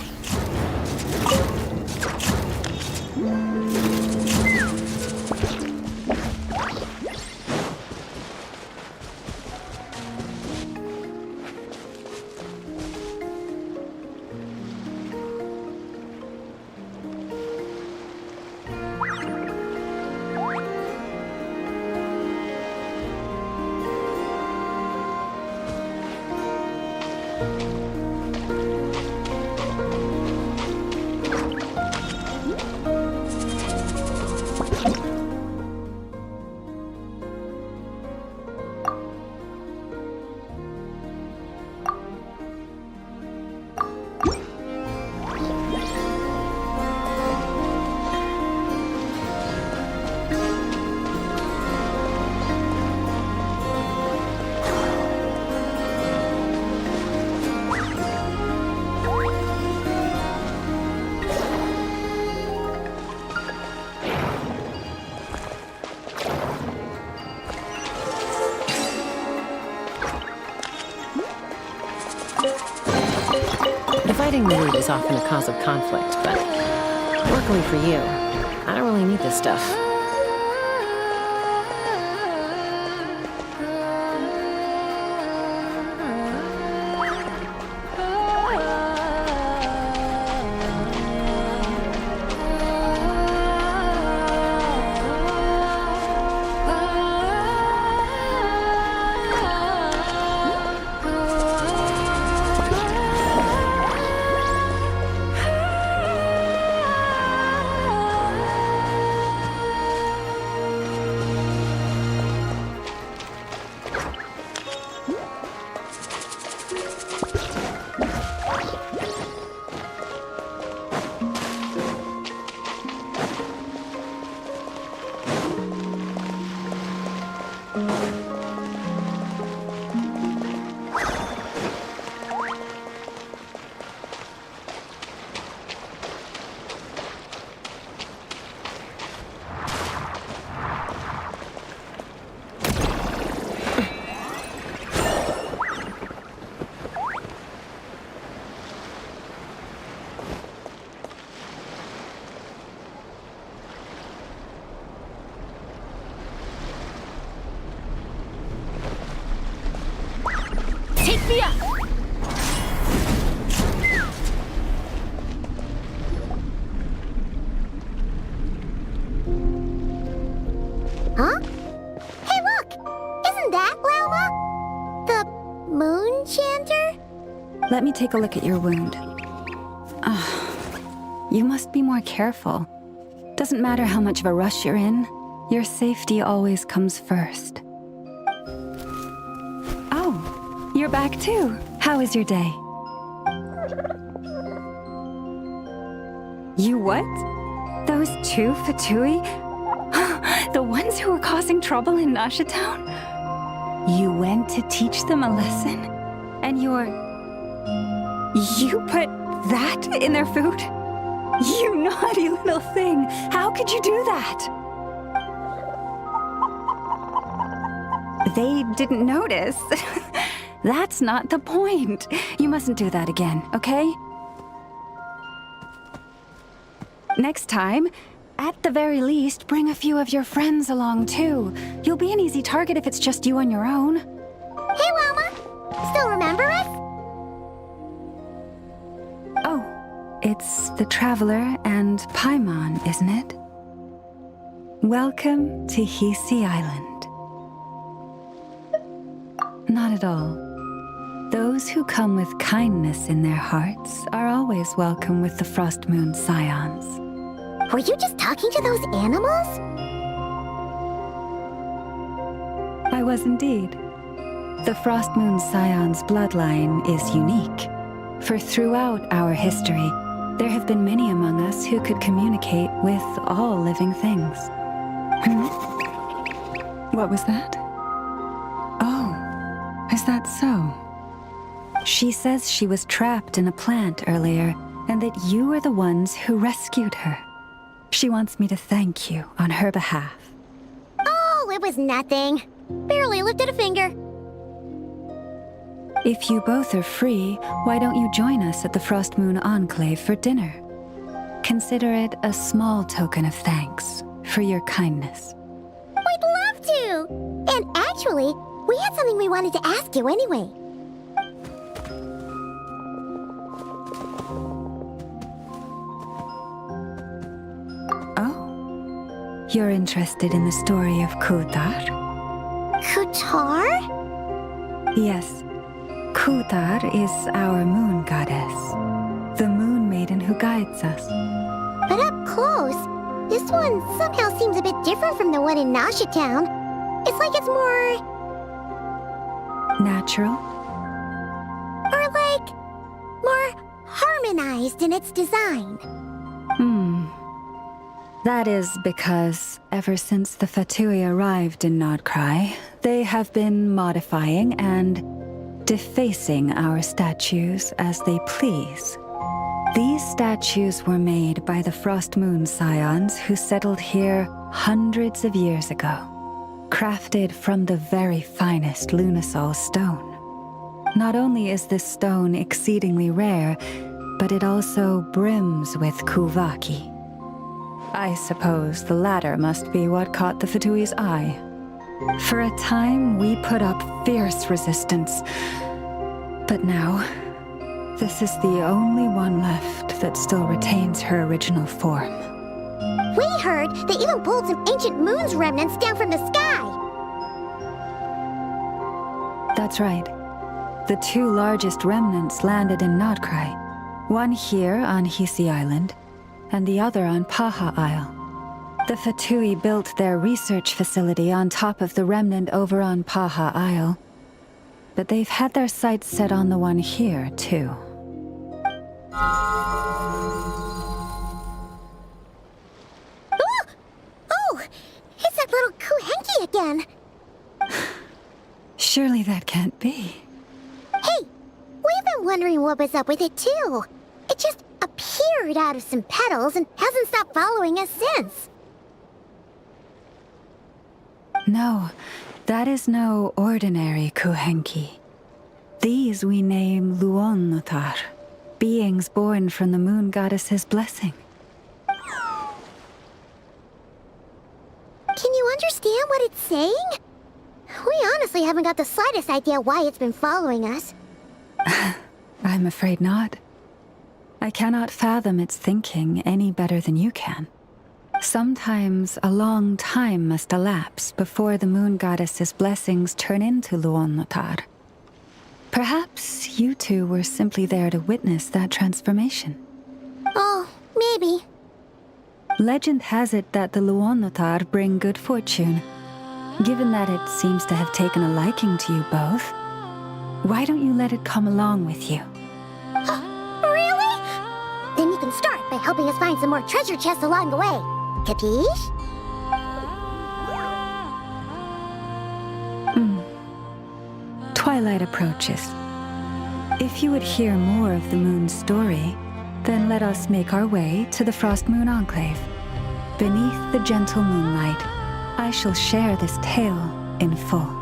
Dividing the loot is often a cause of conflict, but luckily for you, I don't really need this stuff. Take me up! Huh? Hey, look! Isn't that Lauma? The moon chanter? Let me take a look at your wound. You must be more careful. Doesn't matter how much of a rush you're in, your safety always comes first. Oh, you're back too. How is your day? You what? Those two Fatui? The ones who were causing trouble in Nasha Town? You went to teach them a lesson? And you put that in their food? You naughty little thing! How could you do that? They didn't notice. That's not the point. You mustn't do that again, okay? Next time, at the very least, bring a few of your friends along too. You'll be an easy target if it's just you on your own. Hey, Lauma! Still remember us? Oh, It's the Traveler and Paimon, isn't it? Welcome to Hisi Island. Not at all. Those who come with kindness in their hearts are always welcome with the Frost Moon Scions. Were you just talking to those animals? I was indeed. The Frost Moon Scions bloodline is unique, for throughout our history, there have been many among us who could communicate with all living things. What was that? Oh, is that so? She says she was trapped in a plant earlier, and that you were the ones who rescued her. She wants me to thank you on her behalf. Oh, it was nothing. Barely lifted a finger. If you both are free, why don't you join us at the Frost Moon Enclave for dinner? Consider it a small token of thanks for your kindness. We'd love to! And actually, we had something we wanted to ask you anyway. Oh? You're interested in the story of Kutar? Kutar? Yes. Kutar is our moon goddess, the moon maiden who guides us. But up close, this one somehow seems a bit different from the one in Nasha Town. It's like it's more... Natural? Or like... more harmonized in its design. That is because ever since the Fatui arrived in Nodkrai, they have been modifying and defacing our statues as they please. These statues were made by the Frost Moon Scions who settled here hundreds of years ago, crafted from the very finest Lunasol stone. Not only is this stone exceedingly rare, but it also brims with Kuvaki. I suppose the latter must be what caught the Fatui's eye. For a time, we put up fierce resistance. But now, this is the only one left that still retains her original form. We heard they even pulled some ancient moon's remnants down from the sky. That's right. The two largest remnants landed in Nodkrai. One here on Hisi Island, and the other on Paha Isle. The Fatui built their research facility on top of the remnant over on Paha Isle, but they've had their sights set on the one here, too. Oh, it's that little Kuhenki again. Surely that can't be. Hey, we've been wondering what was up with it, too. It just appeared out of some petals and hasn't stopped following us since. No, that is no ordinary Kuhenki. These we name Luonnotar, beings born from the moon goddess's blessing. Can you understand what it's saying? We honestly haven't got the slightest idea why it's been following us. I'm afraid not. I cannot fathom its thinking any better than you can. Sometimes a long time must elapse before the moon goddess's blessings turn into Luonnotar. Perhaps you two were simply there to witness that transformation. Oh, maybe. Legend has it that the Luonnotar bring good fortune. Given that it seems to have taken a liking to you both, why don't you let it come along with you? Really? Then you can start by helping us find some more treasure chests along the way. Capiche? Twilight approaches. If you would hear more of the moon's story, then let us make our way to the Frost Moon Enclave. Beneath the gentle moonlight, I shall share this tale in full.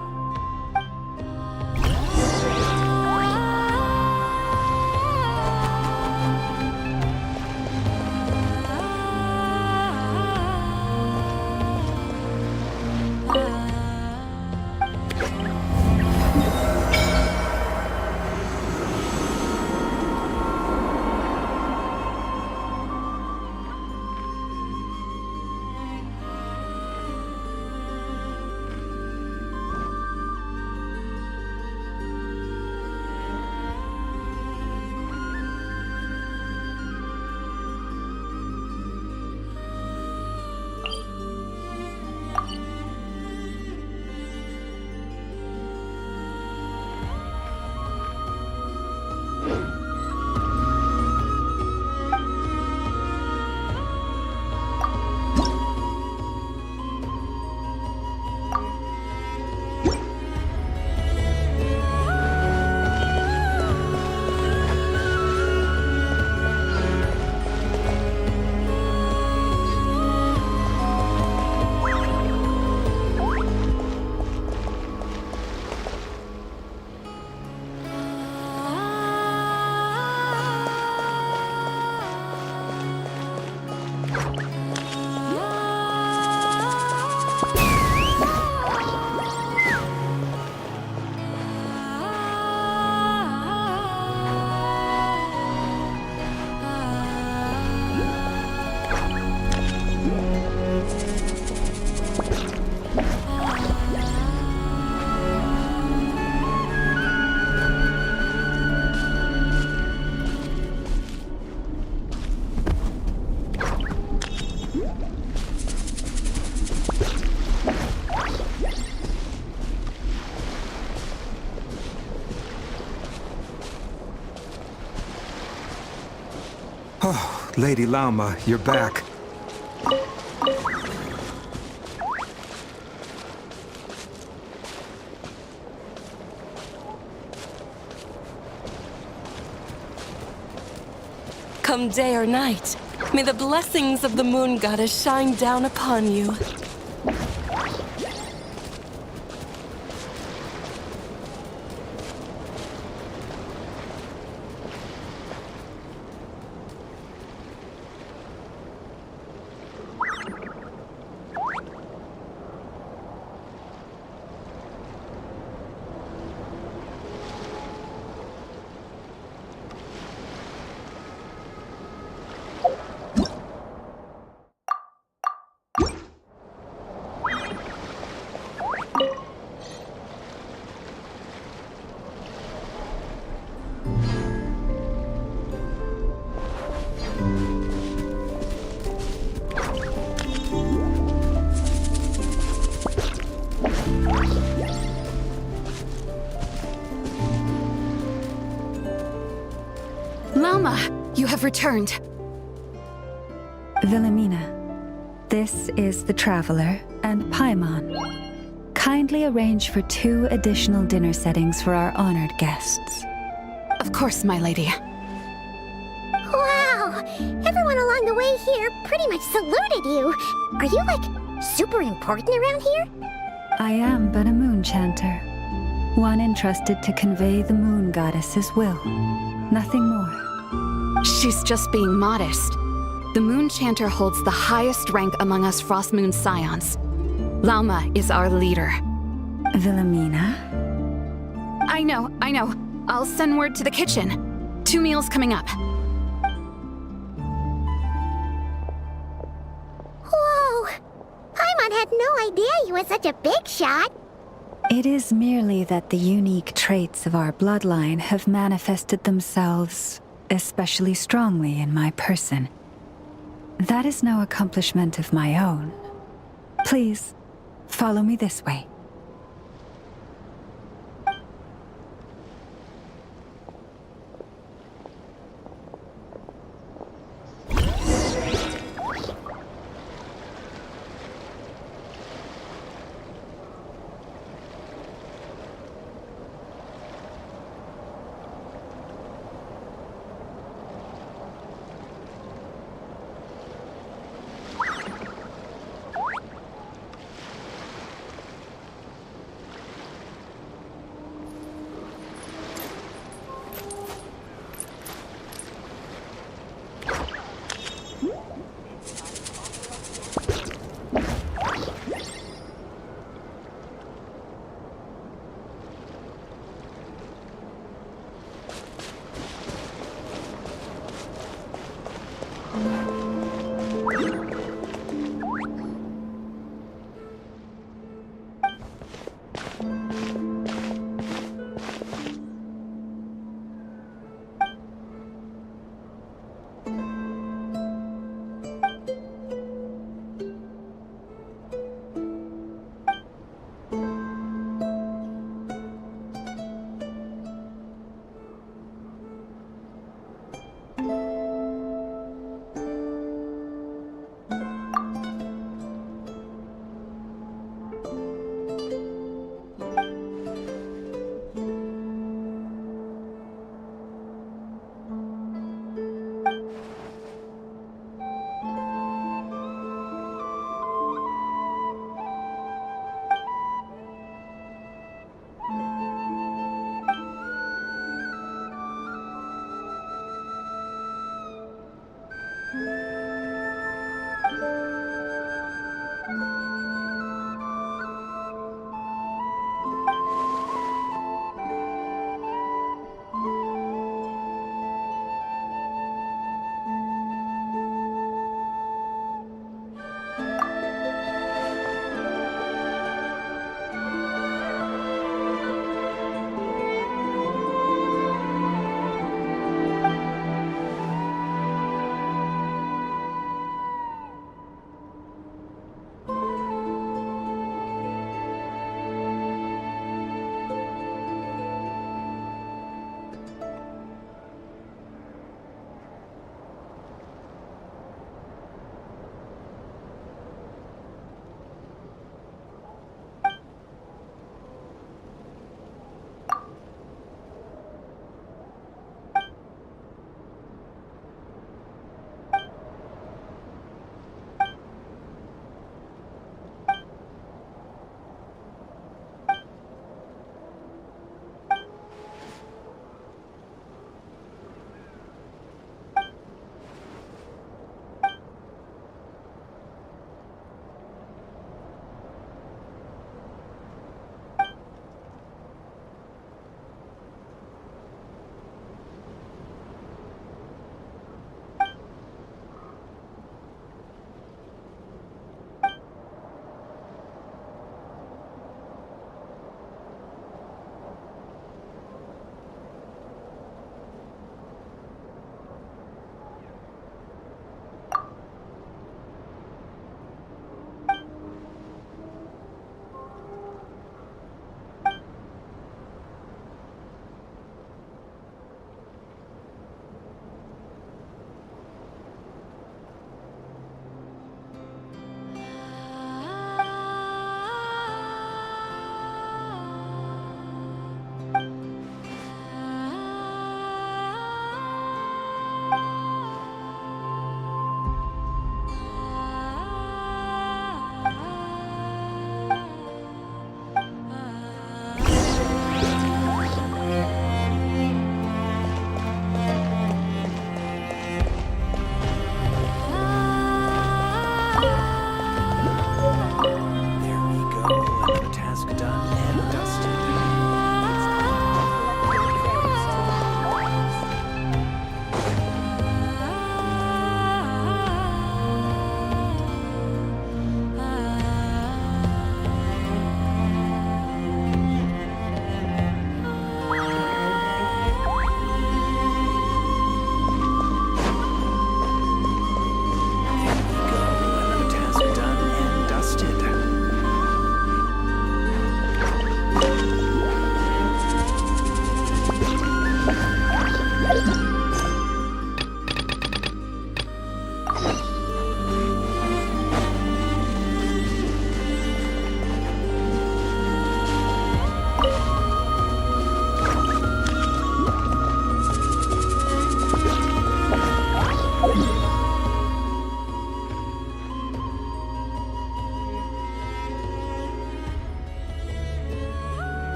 Oh, Lady Lauma, you're back. Come day or night, may the blessings of the moon goddess shine down upon you. Lauma, you have returned. Wilhelmina, this is the Traveler and Paimon. Kindly arrange for 2 additional dinner settings for our honored guests. Of course, my lady. Wow! Everyone along the way here pretty much saluted you. Are you, like, super important around here? I am but a moon chanter. One entrusted to convey the moon goddess's will. Nothing more. She's just being modest. The Moon Chanter holds the highest rank among us Frost Moon Scions. Lauma is our leader. Wilhelmina? I know. I'll send word to the kitchen. 2 meals coming up. Whoa! Paimon had no idea you were such a big shot. It is merely that the unique traits of our bloodline have manifested themselves especially strongly in my person. That is no accomplishment of my own. Please, follow me this way.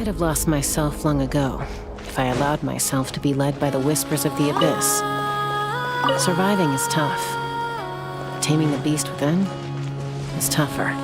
I'd have lost myself long ago if I allowed myself to be led by the whispers of the abyss. Surviving is tough. Taming the beast within is tougher.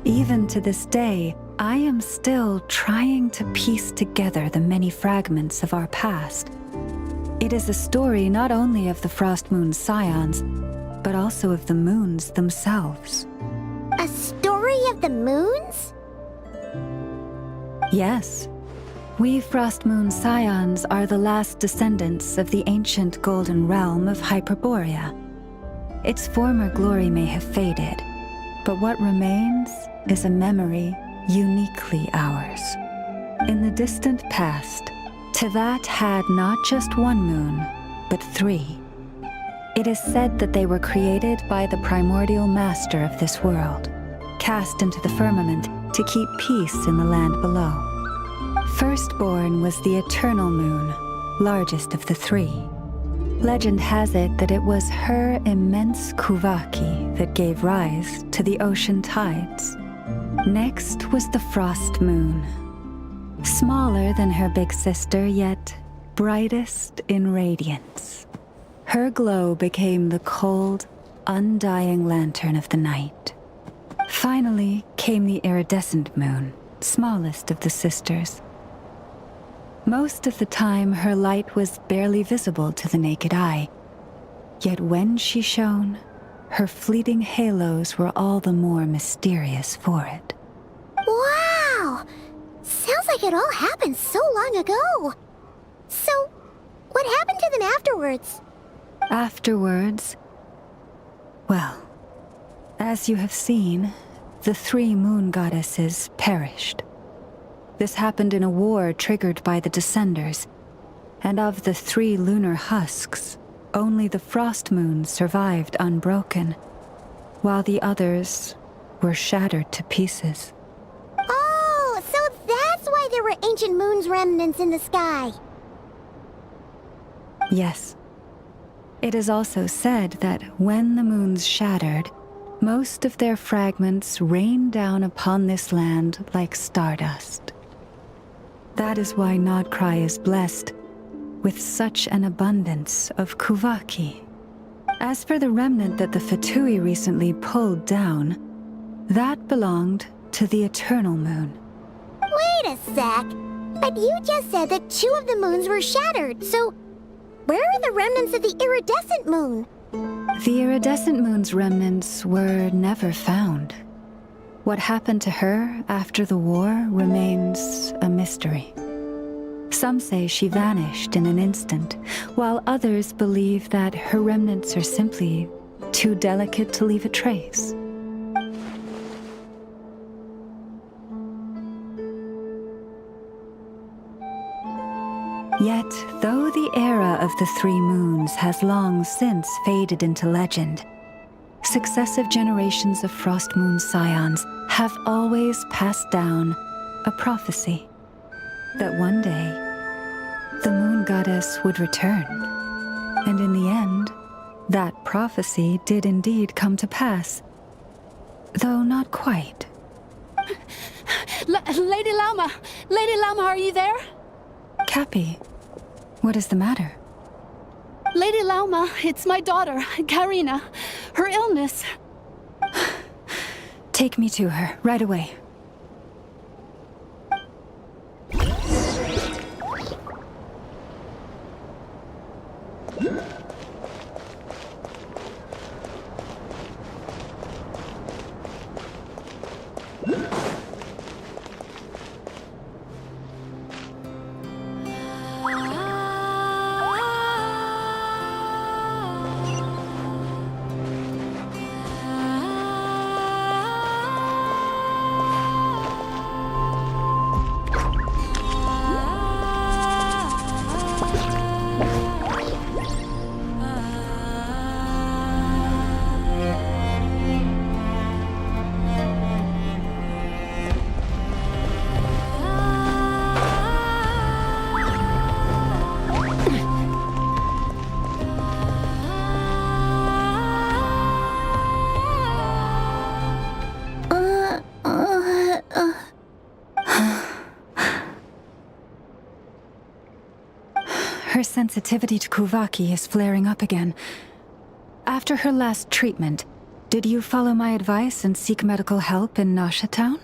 Even to this day, I am still trying to piece together the many fragments of our past. It is a story not only of the Frost Moon Scions, but also of the moons themselves. A story of the moons? Yes. We Frost Moon Scions are the last descendants of the ancient golden realm of Hyperborea. Its former glory may have faded, but what remains is a memory uniquely ours. In the distant past, Tevat had not just one moon, but 3. It is said that they were created by the primordial master of this world, cast into the firmament to keep peace in the land below. Firstborn was the eternal moon, largest of the 3. Legend has it that it was her immense kuvaki that gave rise to the ocean tides. Next was the Frost Moon. Smaller than her big sister, yet brightest in radiance. Her glow became the cold, undying lantern of the night. Finally came the iridescent moon, smallest of the sisters. Most of the time, her light was barely visible to the naked eye. Yet when she shone, her fleeting halos were all the more mysterious for it. Wow! Sounds like it all happened so long ago. So, what happened to them afterwards? Afterwards, well, as you have seen, the 3 moon goddesses perished. This happened in a war triggered by the Descenders, and of the 3 lunar husks, only the Frost Moon survived unbroken, while the others were shattered to pieces. Oh, so that's why there were ancient moon's remnants in the sky. Yes. It is also said that when the moons shattered, most of their fragments rained down upon this land like stardust. That is why Nodkrai is blessed with such an abundance of kuvaki. As for the remnant that the Fatui recently pulled down, that belonged to the Eternal Moon. Wait a sec. But you just said that 2 of the moons were shattered, so where are the remnants of the iridescent moon? The iridescent moon's remnants were never found. What happened to her after the war remains a mystery. Some say she vanished in an instant, while others believe that her remnants are simply too delicate to leave a trace. Yet, though the era of the three moons has long since faded into legend, successive generations of Frost Moon scions have always passed down a prophecy that one day the moon goddess would return. And in the end, that prophecy did indeed come to pass, though not quite. Lady Lauma! Lady Lauma, are you there? Cappy, what is the matter? Lady Lauma, it's my daughter, Karina. Her illness. Take me to her, right away. Her sensitivity to Kuvaki is flaring up again. After her last treatment, did you follow my advice and seek medical help in Nasha Town?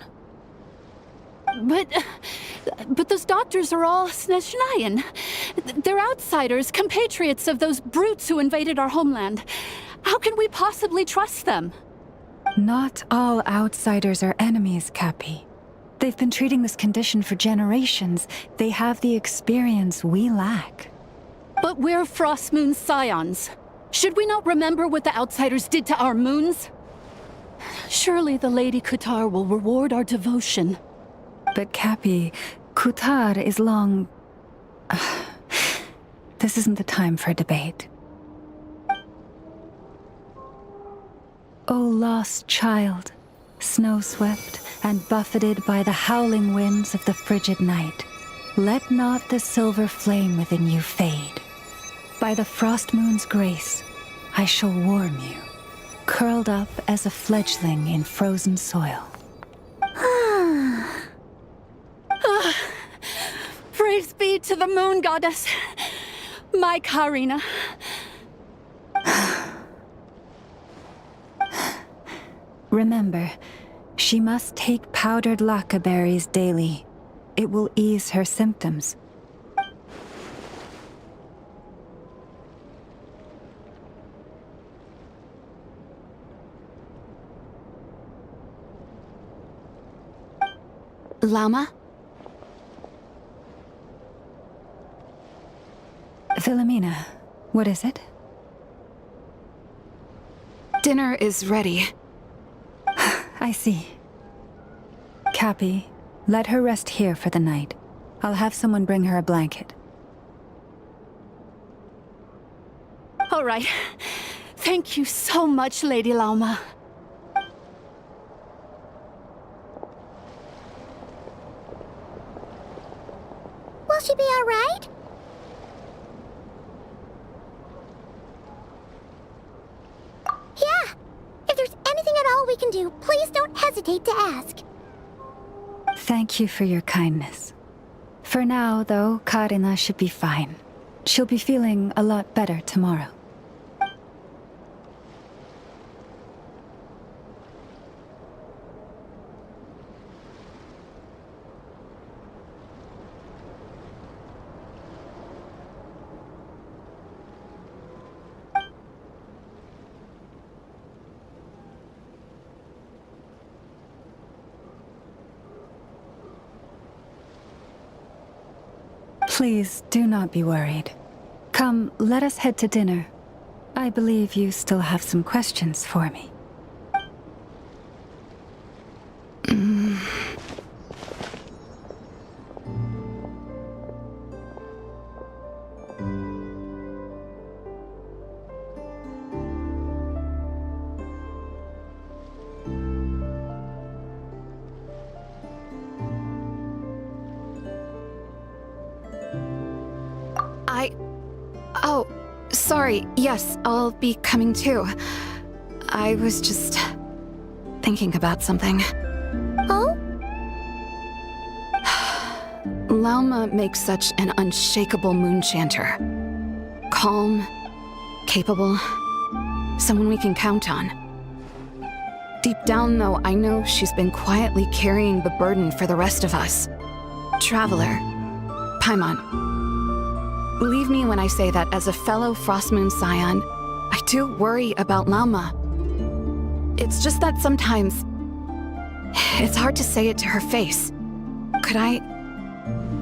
But those doctors are all Snezhnayan. They're outsiders, compatriots of those brutes who invaded our homeland. How can we possibly trust them? Not all outsiders are enemies, Cappy. They've been treating this condition for generations. They have the experience we lack. But we're Frost Moon scions. Should we not remember what the outsiders did to our moons? Surely the Lady Kutar will reward our devotion. But Cappy, Kutar is long... This isn't the time for debate. O lost child, snow-swept and buffeted by the howling winds of the frigid night, let not the silver flame within you fade. By the frost moon's grace, I shall warm you, curled up as a fledgling in frozen soil. Praise be to the moon goddess, my Karina. Remember, she must take powdered laka berries daily. It will ease her symptoms. Lama? Philomena, what is it? Dinner is ready. I see. Cappy, let her rest here for the night. I'll have someone bring her a blanket. All right. Thank you so much, Lady Lauma. Will she be all right? Yeah. If there's anything at all we can do, please don't hesitate to ask. Thank you for your kindness. For now, though, Karina should be fine. She'll be feeling a lot better tomorrow. Please, do not be worried. Come, let us head to dinner. I believe you still have some questions for me. Sorry, yes, I'll be coming too. I was just thinking about something. Oh? Lauma makes such an unshakable moon chanter. Calm, capable, someone we can count on. Deep down, though, I know she's been quietly carrying the burden for the rest of us. Traveler, Paimon, believe me when I say that as a fellow Frostmoon Scion, I do worry about Lauma. It's just that sometimes it's hard to say it to her face. Could I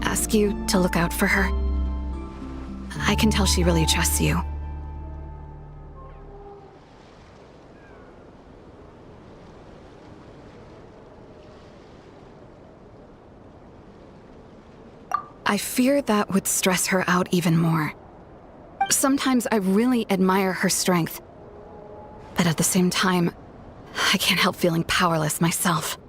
ask you to look out for her? I can tell she really trusts you. I fear that would stress her out even more. Sometimes I really admire her strength, but at the same time, I can't help feeling powerless myself.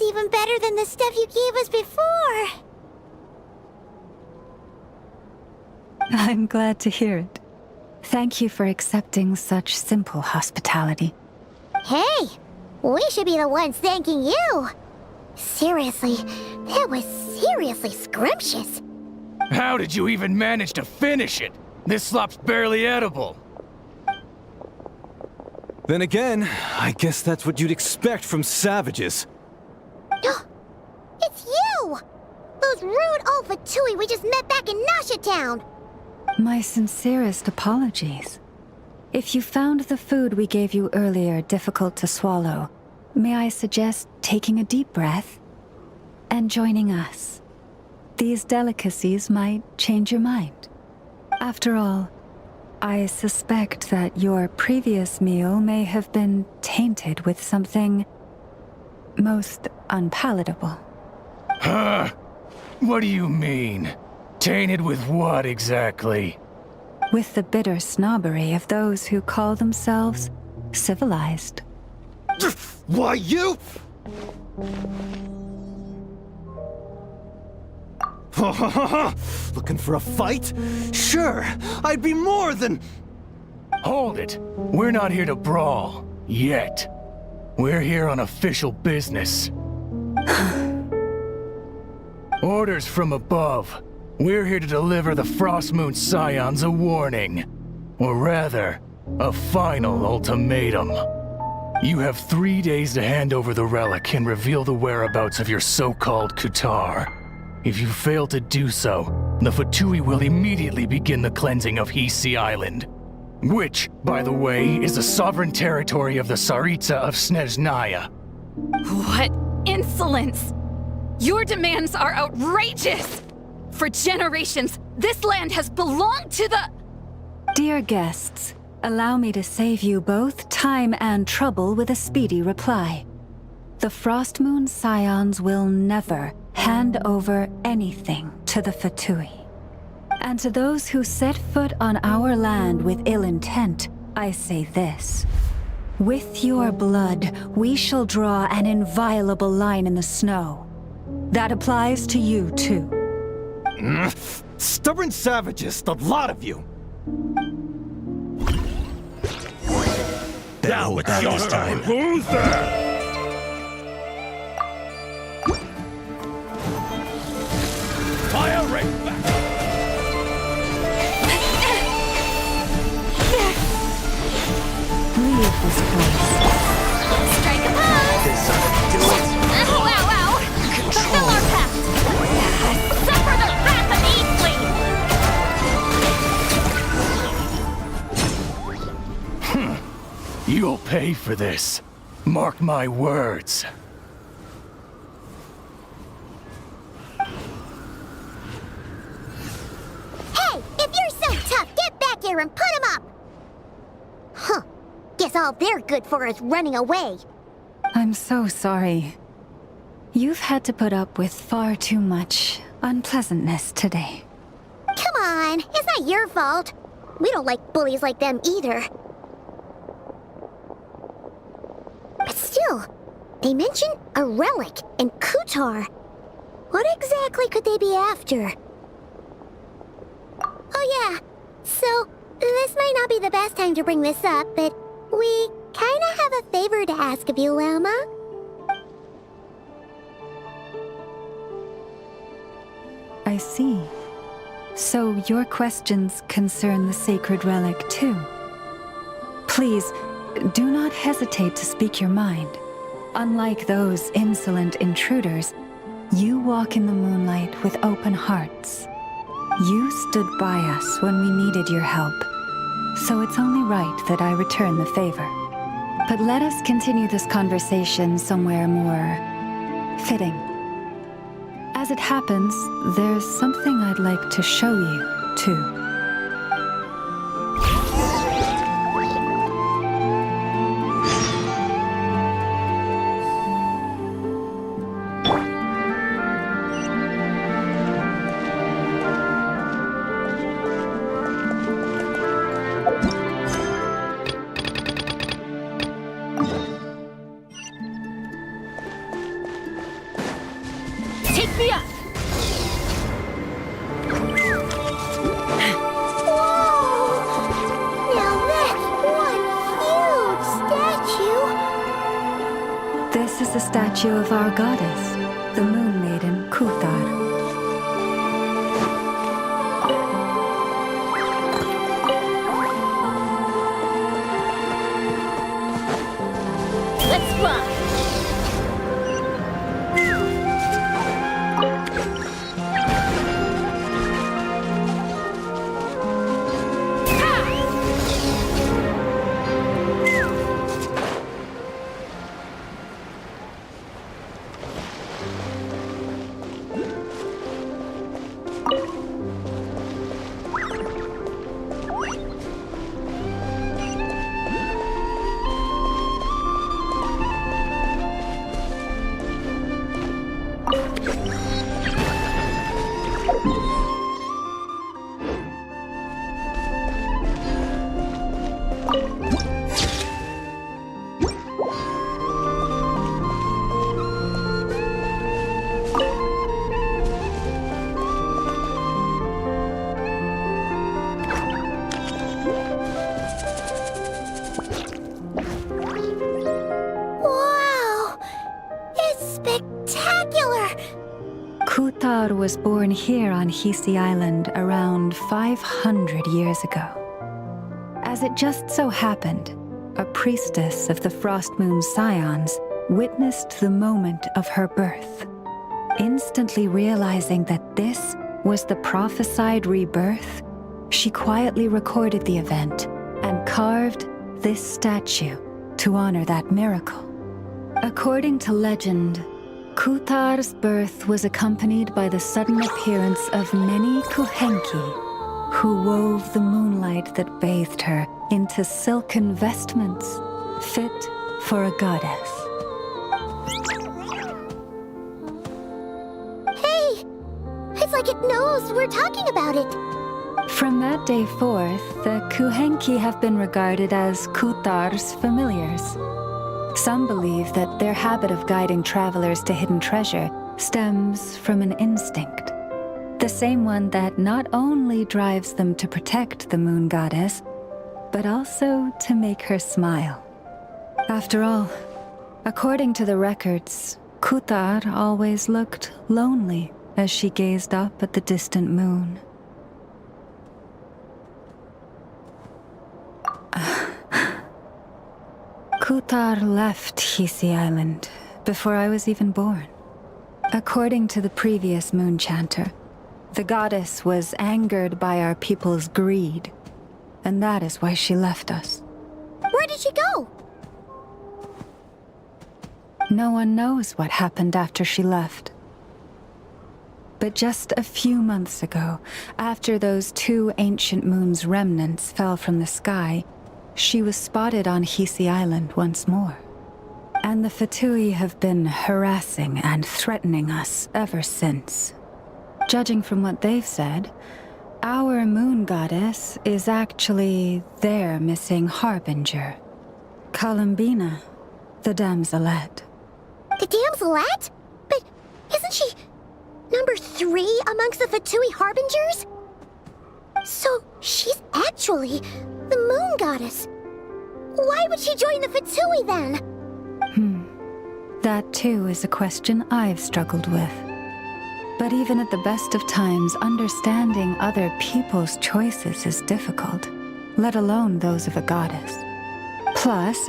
Even better than the stuff you gave us before. I'm glad to hear it. Thank you for accepting such simple hospitality. Hey, we should be the ones thanking you. Seriously, that was seriously scrumptious. How did you even manage to finish it? This slop's barely edible. Then again, I guess that's what you'd expect from savages. It's you! Those rude old Fatui we just met back in Nasha Town! My sincerest apologies. If you found the food we gave you earlier difficult to swallow, may I suggest taking a deep breath and joining us? These delicacies might change your mind. After all, I suspect that your previous meal may have been tainted with something most unpalatable. Huh? What do you mean? Tainted with what exactly? With the bitter snobbery of those who call themselves civilized. Why, you? Looking for a fight? Sure, I'd be more than... Hold it. We're not here to brawl. Yet. We're here on official business. Orders from above. We're here to deliver the Frostmoon Scions a warning. Or rather, a final ultimatum. You have 3 days to hand over the relic and reveal the whereabouts of your so-called Kutar. If you fail to do so, the Fatui will immediately begin the cleansing of Hisi Island. Which, by the way, is the sovereign territory of the Tsaritsa of Snezhnaya. What insolence! Your demands are outrageous! For generations, this land has belonged to the... Dear guests, allow me to save you both time and trouble with a speedy reply. The Frostmoon Scions will never hand over anything to the Fatui. And to those who set foot on our land with ill intent, I say this. With your blood, we shall draw an inviolable line in the snow. That applies to you, too. Stubborn savages, the lot of you! Now it's your time. Who's there? Fire right back! Leave this place. Strike a pose! This ought to do it. Ow, ow, ow! Fulfill our pact! Suffer the wrath of Eastling! You'll pay for this. Mark my words. together and put him up! Huh. Guess all they're good for is running away. I'm so sorry. You've had to put up with far too much unpleasantness today. Come on, it's not your fault. We don't like bullies like them either. But still, they mention a relic and Kutar. What exactly could they be after? Oh yeah, so this might not be the best time to bring this up, but we kinda have a favor to ask of you, Lama. I see. So your questions concern the sacred relic too. Please, do not hesitate to speak your mind. Unlike those insolent intruders, you walk in the moonlight with open hearts. You stood by us when we needed your help, so it's only right that I return the favor. But let us continue this conversation somewhere more fitting. As it happens, there's something I'd like to show you, too. Take me up! This is a statue of our goddess, the Moon Maiden Kuthar. Let's fly! Kuthar was born here on Hisi Island around 500 years ago. As it just so happened, a priestess of the Frost Moon Scions witnessed the moment of her birth. Instantly realizing that this was the prophesied rebirth, she quietly recorded the event and carved this statue to honor that miracle. According to legend, Kuthar's birth was accompanied by the sudden appearance of many Kuhenki, who wove the moonlight that bathed her into silken vestments fit for a goddess. Hey! It's like it knows we're talking about it. From that day forth, the Kuhenki have been regarded as Kuthar's familiars. Some believe that their habit of guiding travelers to hidden treasure stems from an instinct. The same one that not only drives them to protect the moon goddess, but also to make her smile. After all, according to the records, Kuthar always looked lonely as she gazed up at the distant moon. Kuthar left Hisi Island before I was even born. According to the previous moon chanter, the goddess was angered by our people's greed, and that is why she left us. Where did she go? No one knows what happened after she left. But just a few months ago, after those 2 ancient moon's remnants fell from the sky, she was spotted on Hisi Island once more. And the Fatui have been harassing and threatening us ever since. Judging from what they've said, our moon goddess is actually their missing harbinger, Columbina, the damselette. The damselette? But isn't she number 3 amongst the Fatui harbingers? So she's actually the moon goddess. Why would she join the Fatui then? That too is a question I've struggled with. But even at the best of times, understanding other people's choices is difficult, let alone those of a goddess. Plus,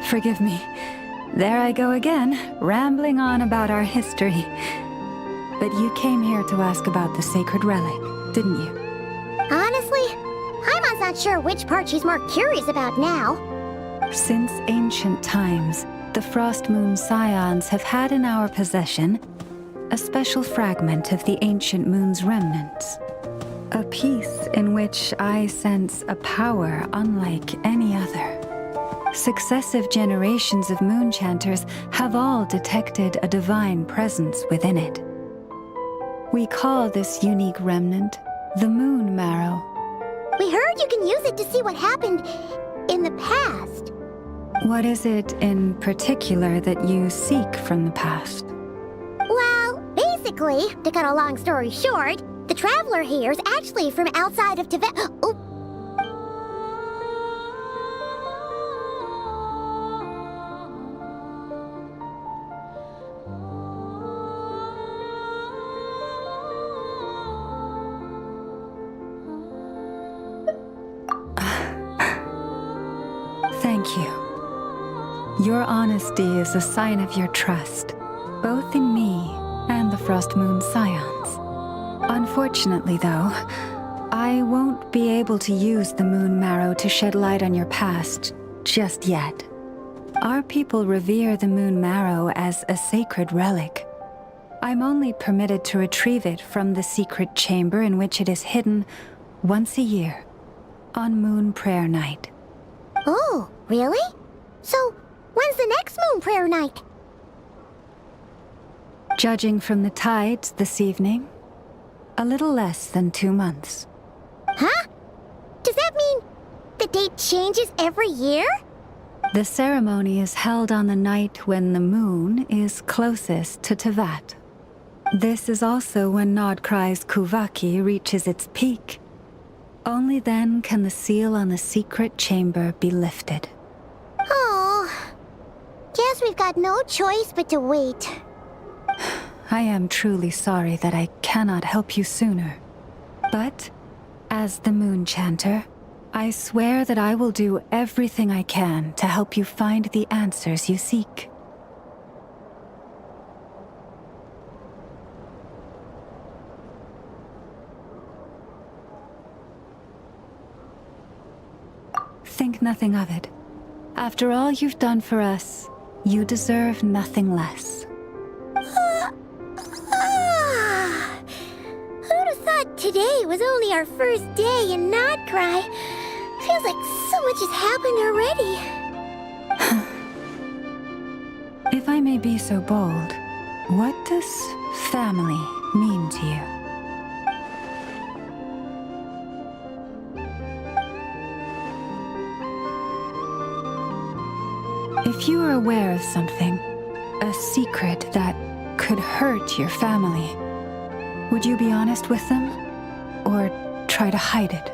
forgive me. There I go again, rambling on about our history. But you came here to ask about the sacred relic, didn't you? Honestly, Paimon's not sure which part she's more curious about now. Since ancient times, the Frost Moon Scions have had in our possession a special fragment of the ancient moon's remnants. A piece in which I sense a power unlike any other. Successive generations of moon chanters have all detected a divine presence within it. We call this unique remnant the Moon Marrow. We heard you can use it to see what happened in the past. What is it in particular that you seek from the past? Well, basically, to cut a long story short, the traveler here is actually from outside of Tibet. Oh. Thank you. Your honesty is a sign of your trust, both in me and the Frost Moon Scions. Unfortunately, though, I won't be able to use the Moon Marrow to shed light on your past just yet. Our people revere the Moon Marrow as a sacred relic. I'm only permitted to retrieve it from the secret chamber in which it is hidden once a year, on Moon Prayer Night. Oh, really? So, when's the next Moon Prayer Night? Judging from the tides this evening, a little less than 2 months. Huh? Does that mean the date changes every year? The ceremony is held on the night when the moon is closest to Tevat. This is also when nodkrai's Kuvaki reaches its peak. Only then can the seal on the secret chamber be lifted. Oh, guess we've got no choice but to wait. I am truly sorry that I cannot help you sooner. But, as the Moon Chanter, I swear that I will do everything I can to help you find the answers you seek. Think nothing of it. After all you've done for us, you deserve nothing less. Who'd have thought today was only our first day in Nodkrai? Feels like so much has happened already. If I may be so bold, what does family mean to you? If you are aware of something, a secret that could hurt your family, would you be honest with them? Or try to hide it?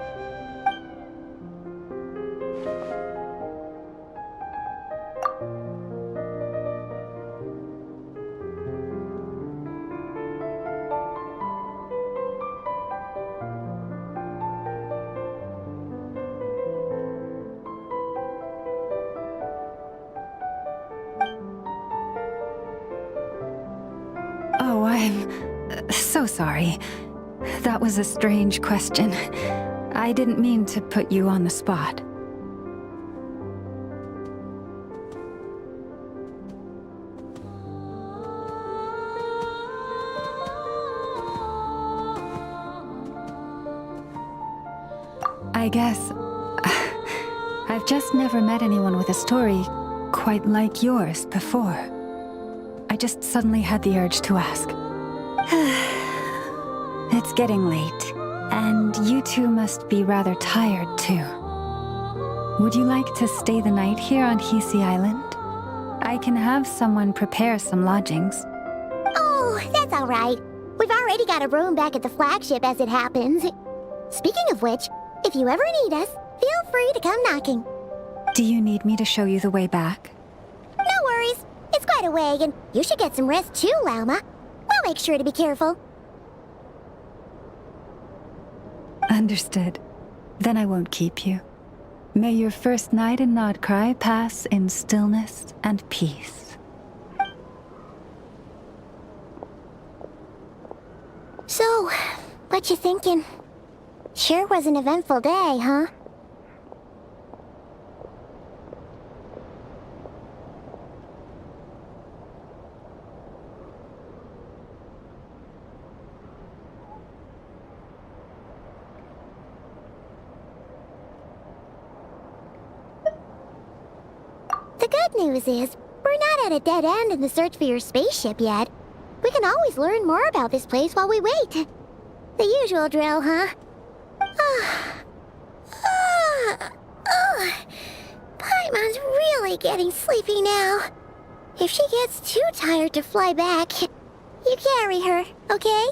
Oh, I'm so sorry. That was a strange question. I didn't mean to put you on the spot. I guess... I've just never met anyone with a story quite like yours before. I just suddenly had the urge to ask. It's getting late, and you two must be rather tired too. Would you like to stay the night here on Hisi Island? I can have someone prepare some lodgings. Oh, that's all right. We've already got a room back at the flagship as it happens. Speaking of which, if you ever need us, feel free to come knocking. Do you need me to show you the way back? No worries. It's quite a way, and you should get some rest too, Lauma. We'll make sure to be careful. Understood. Then I won't keep you. May your first night in Nodkrai pass in stillness and peace. So, what you thinking? Sure was an eventful day, huh? The good news is, we're not at a dead end in the search for your spaceship yet. We can always learn more about this place while we wait. The usual drill, huh? Paimon's really getting sleepy now. If she gets too tired to fly back, you carry her, okay?